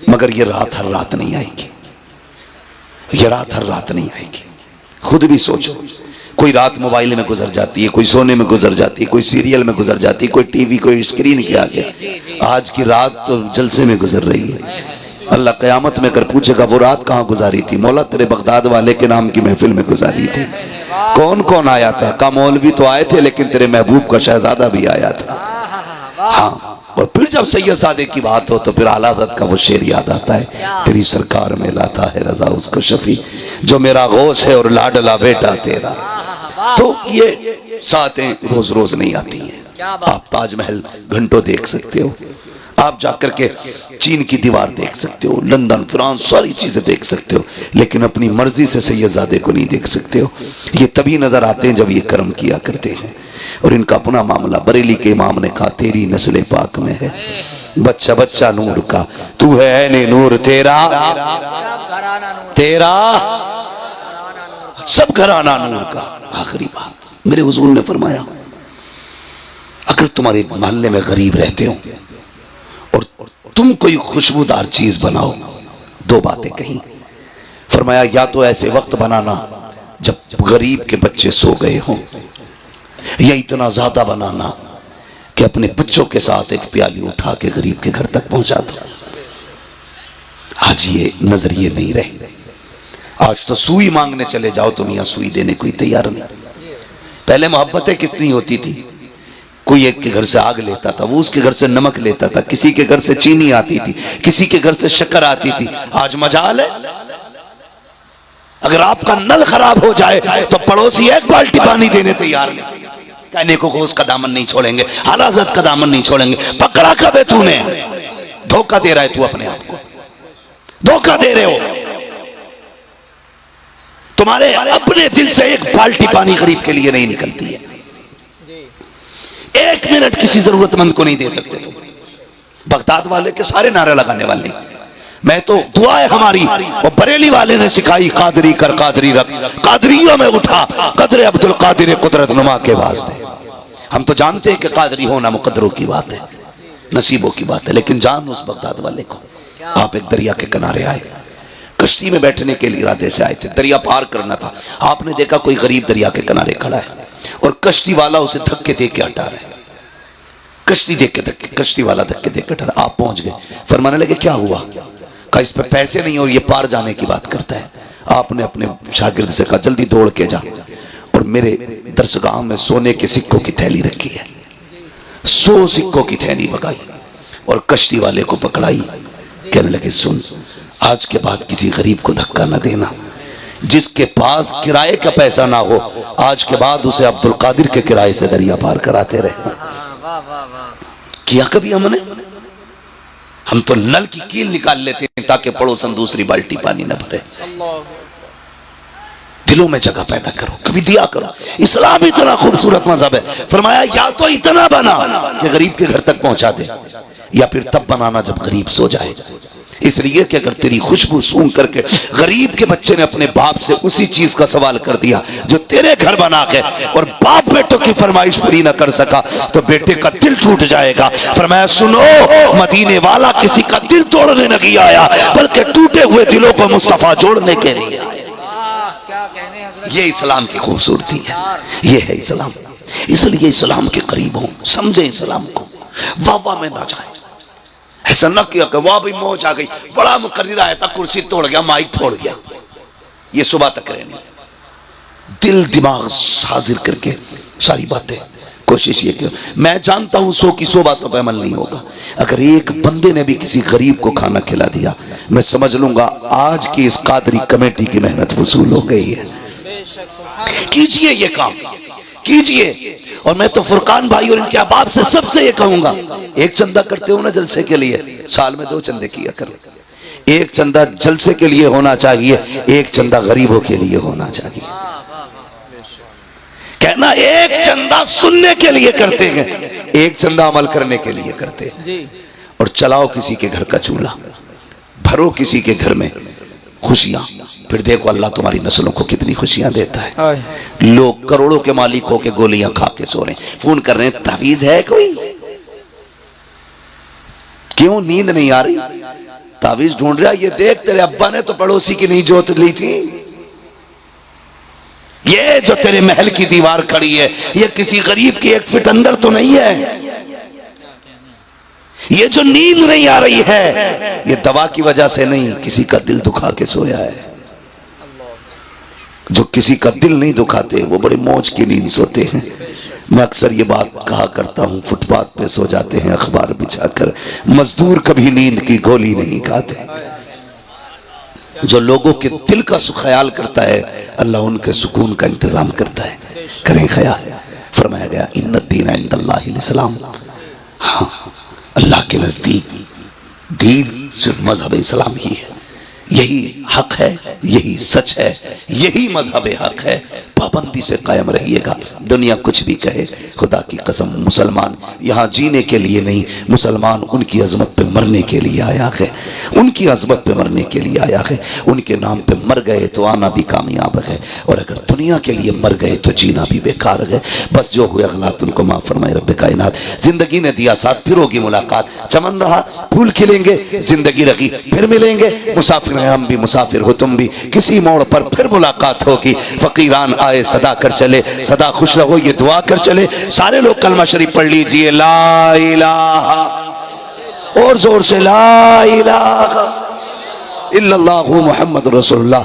मगर ये रात हर रात नहीं आएगी, ये रात हर रात नहीं आएगी। खुद भी सोचो, कोई रात मोबाइल में गुजर जाती है, कोई सोने में गुजर जाती है, कोई सीरियल में गुजर जाती है, कोई टीवी, कोई स्क्रीन के आगे। आज की रात तो जलसे में गुजर रही है। अल्लाह क़यामत में कर पूछेगा वो रात कहाँ गुजारी थी? मौला तेरे बगदाद वाले के नाम की महफिल में गुजारी थी। कौन कौन आया था? का मौलवी तो आए थे, लेकिन तेरे महबूब का शहजादा भी आया था। हाँ, और फिर जब सैयद सादे की बात हो तो फिर आला हज़रत का वो शेर याद आता है, तेरी सरकार में लाता है रजा उसको शफी, जो मेरा गौस है और लाडला बेटा तेरा। तो ये सातें रोज रोज नहीं आती हैं। आप ताजमहल घंटों देख सकते हो, आप जाकर के चीन की दीवार देख सकते हो, लंदन, फ्रांस, सारी चीजें देख सकते हो, लेकिन अपनी मर्जी से सैयदजादे को नहीं देख सकते हो। ये तभी नजर आते हैं जब ये कर्म किया करते हैं। और इनका अपना मामला, बरेली के इमाम ने कहा तेरी नस्ल पाक में है बच्चा बच्चा नूर का, तू है ने नूर तेरा, तेरा सब घराना नूर का। आखिरी बात मेरे हुजूर ने फरमाया, अगर तुम्हारे मोहल्ले में गरीब रहते हो और तुम कोई खुशबूदार चीज बनाओ, 2 बातें कही। फरमाया या तो ऐसे वक्त बनाना जब गरीब के बच्चे सो गए हों, या इतना ज्यादा बनाना कि अपने बच्चों के साथ एक प्याली उठा के गरीब के घर तक पहुंचा दो। आज ये नजरिए नहीं रहे। आज तो सुई मांगने चले जाओ तो मियां सुई देने कोई तैयार नहीं। पहले मोहब्बतें कितनी होती थी, कोई एक के घर से आग लेता था, वो उसके घर से नमक लेता था, किसी के घर से चीनी आती थी, किसी के घर से शक्कर आती थी। आज मजाल है, अगर आपका नल खराब हो जाए तो पड़ोसी 1 बाल्टी पानी देने तैयार नहीं। कहने को उसका दामन नहीं छोड़ेंगे, आला हज़रत का दामन नहीं छोड़ेंगे। पकड़ा कब है तूने? धोखा दे रहा है तू, अपने आप को धोखा दे रहे हो। तुम्हारे अपने दिल से एक बाल्टी पानी गरीब के लिए नहीं निकलती है। एक मिनट किसी जरूरतमंद को नहीं दे सकते तुम। बगदाद वाले के सारे नारे लगाने वाले, मैं तो दुआ है हमारी और बरेली वाले ने सिखाई, कादरी कर कादरी रख, कादरियों में उठा कदर अब्दुल कादिर कुदरत नुमा के वास्ते। हम तो जानते हैं कि कादरी होना मुकद्दरों की बात है, नसीबों की बात है, लेकिन जान उस बगदाद वाले को। आप एक दरिया के किनारे आए, कश्ती में बैठने के लिए इरादे से आए थे, दरिया पार करना था। आपने देखा कोई गरीब दरिया के किनारे खड़ा है और कश्ती वाला उसे धक्के दे के हटा रहा है, कश्ती देख के धक्के, कश्ती वाला धक्के दे के हटा। आप पहुंच गए, फरमाने लगे क्या हुआ? कहा इस पे पैसे नहीं और ये पार जाने की बात करता है। आपने अपने शागिर्द से कहा जल्दी दौड़ के जा और मेरे दरसगाह में सोने के सिक्कों की थैली रखी है, 100 सिक्कों की थैली मंगाई और कश्ती वाले को पकड़ाई। कहने लगे सुन, आज के बाद किसी गरीब को धक्का न देना, जिसके पास किराए का पैसा ना हो आज के बाद उसे अब्दुल कादिर के किराए से दरिया पार कराते रहना। किया कभी हमने? हम तो नल की कील निकाल लेते हैं ताकि पड़ोसन दूसरी बाल्टी पानी न भरे। दिलों में जगह पैदा करो, कभी दिया करो। इस्लाम इतना खूबसूरत मजहब है, फरमाया या तो इतना बना कि गरीब के घर तक पहुंचा दे, या फिर तब बनाना जब गरीब सो जाए। इसलिए कि अगर तेरी खुशबू सूंघ करके गरीब के बच्चे ने अपने बाप से उसी चीज का सवाल कर दिया जो तेरे घर बना के, और बाप बेटों की फरमाइश पूरी न कर सका तो बेटे का दिल टूट जाएगा। फरमाया सुनो, मदीने वाला किसी का दिल तोड़ने नहीं आया बल्कि टूटे हुए दिलों को मुस्तफा जोड़ने के लिए आया। ये इस्लाम की खूबसूरती है, ये है इस्लाम। इसलिए इस्लाम के करीब हो, समझे इस्लाम को, वाह वाह में ना जाए। ऐसा न किया कि वाह भी मौज आ गई, बड़ा मुकर्रिर आया था, कुर्सी तोड़ गया, माइक फोड़ गया, ये सुबह तक रहनी। दिल दिमाग हाजिर करके सारी बातें कोशिश ये कि मैं जानता हूं 100 की 100 बातों पर अमल नहीं होगा। अगर एक बंदे ने भी किसी गरीब को खाना खिला दिया, मैं समझ लूंगा आज की इस कादरी कमेटी की मेहनत वसूल हो गई है। कीजिए ये काम, कीजिए। और मैं तो फुरकान भाई और इनके अहबाब से सबसे ये कहूंगा, एक चंदा करते हो ना जलसे के लिए, साल में 2 चंदे किया करो। एक चंदा जलसे के लिए होना चाहिए, एक चंदा गरीबों के लिए होना चाहिए। कहना एक चंदा सुनने के लिए करते हैं, एक चंदा अमल करने के लिए करते हैं। और चलाओ किसी के घर का चूल्हा, भरो किसी के घर में खुशियां, फिर देखो अल्लाह तुम्हारी नस्लों को कितनी खुशियां देता है। लोग करोड़ों के मालिक होके गोलियां खा के सो रहे हैं, फोन कर रहे हैं तावीज है कोई? क्यों नींद नहीं आ रही? तावीज ढूंढ रहा, ये देख तेरे अब्बा ने तो पड़ोसी की नहीं जोत ली थी। ये जो तेरे महल की दीवार खड़ी है ये किसी गरीब की 1 फीट अंदर तो नहीं है। ये जो नींद नहीं आ रही है ये दवा की वजह से नहीं, किसी का दिल दुखा के सोया है। जो किसी का दिल नहीं दुखाते वो बड़े मौज की नींद सोते हैं। मैं अक्सर ये बात कहा करता हूं, फुटपाथ पे सो जाते हैं अखबार बिछाकर, मजदूर कभी नींद की गोली नहीं खाते। जो लोगों के दिल का ख्याल करता है अल्लाह उनके सुकून का इंतजाम करता है। करें ख्याल। फरमाया गया इन्ना दीन इंदल्लाहिल इस्लाम, हाँ अल्लाह के नजदीक दीन सिर्फ मजहब इस्लाम ही है। यही हक है, यही सच है, यही मजहब हक है। पाबंदी से कायम रहिएगा, दुनिया कुछ भी कहे। खुदा की कसम मुसलमान यहाँ जीने के लिए नहीं, मुसलमान उनकी अजमत पे मरने के लिए आया है, उनकी अजमत पे मरने के लिए आया है। उनके नाम पे मर गए तो आना भी कामयाब है, और अगर दुनिया के लिए मर गए तो जीना भी बेकार है। बस जो हुआ गलत उनको माफ फरमाए रब्बे कायनात। जिंदगी ने दिया साथ, फिर होगी मुलाकात। चमन रहा फूल खिलेंगे, जिंदगी रही फिर मिलेंगे। मुसाफिर हैं हम भी, मुसाफिर हो तुम भी, किसी मोड़ पर फिर मुलाकात होगी। फकीरान आए सदा कर चले, सदा खुश रहो ये दुआ कर चले। सारे लोग कलमा शरीफ पढ़ लीजिए, ला इलाहा, और जोर से ला इलाहा इल्लल्लाहु मुहम्मद रसूलुल्लाह।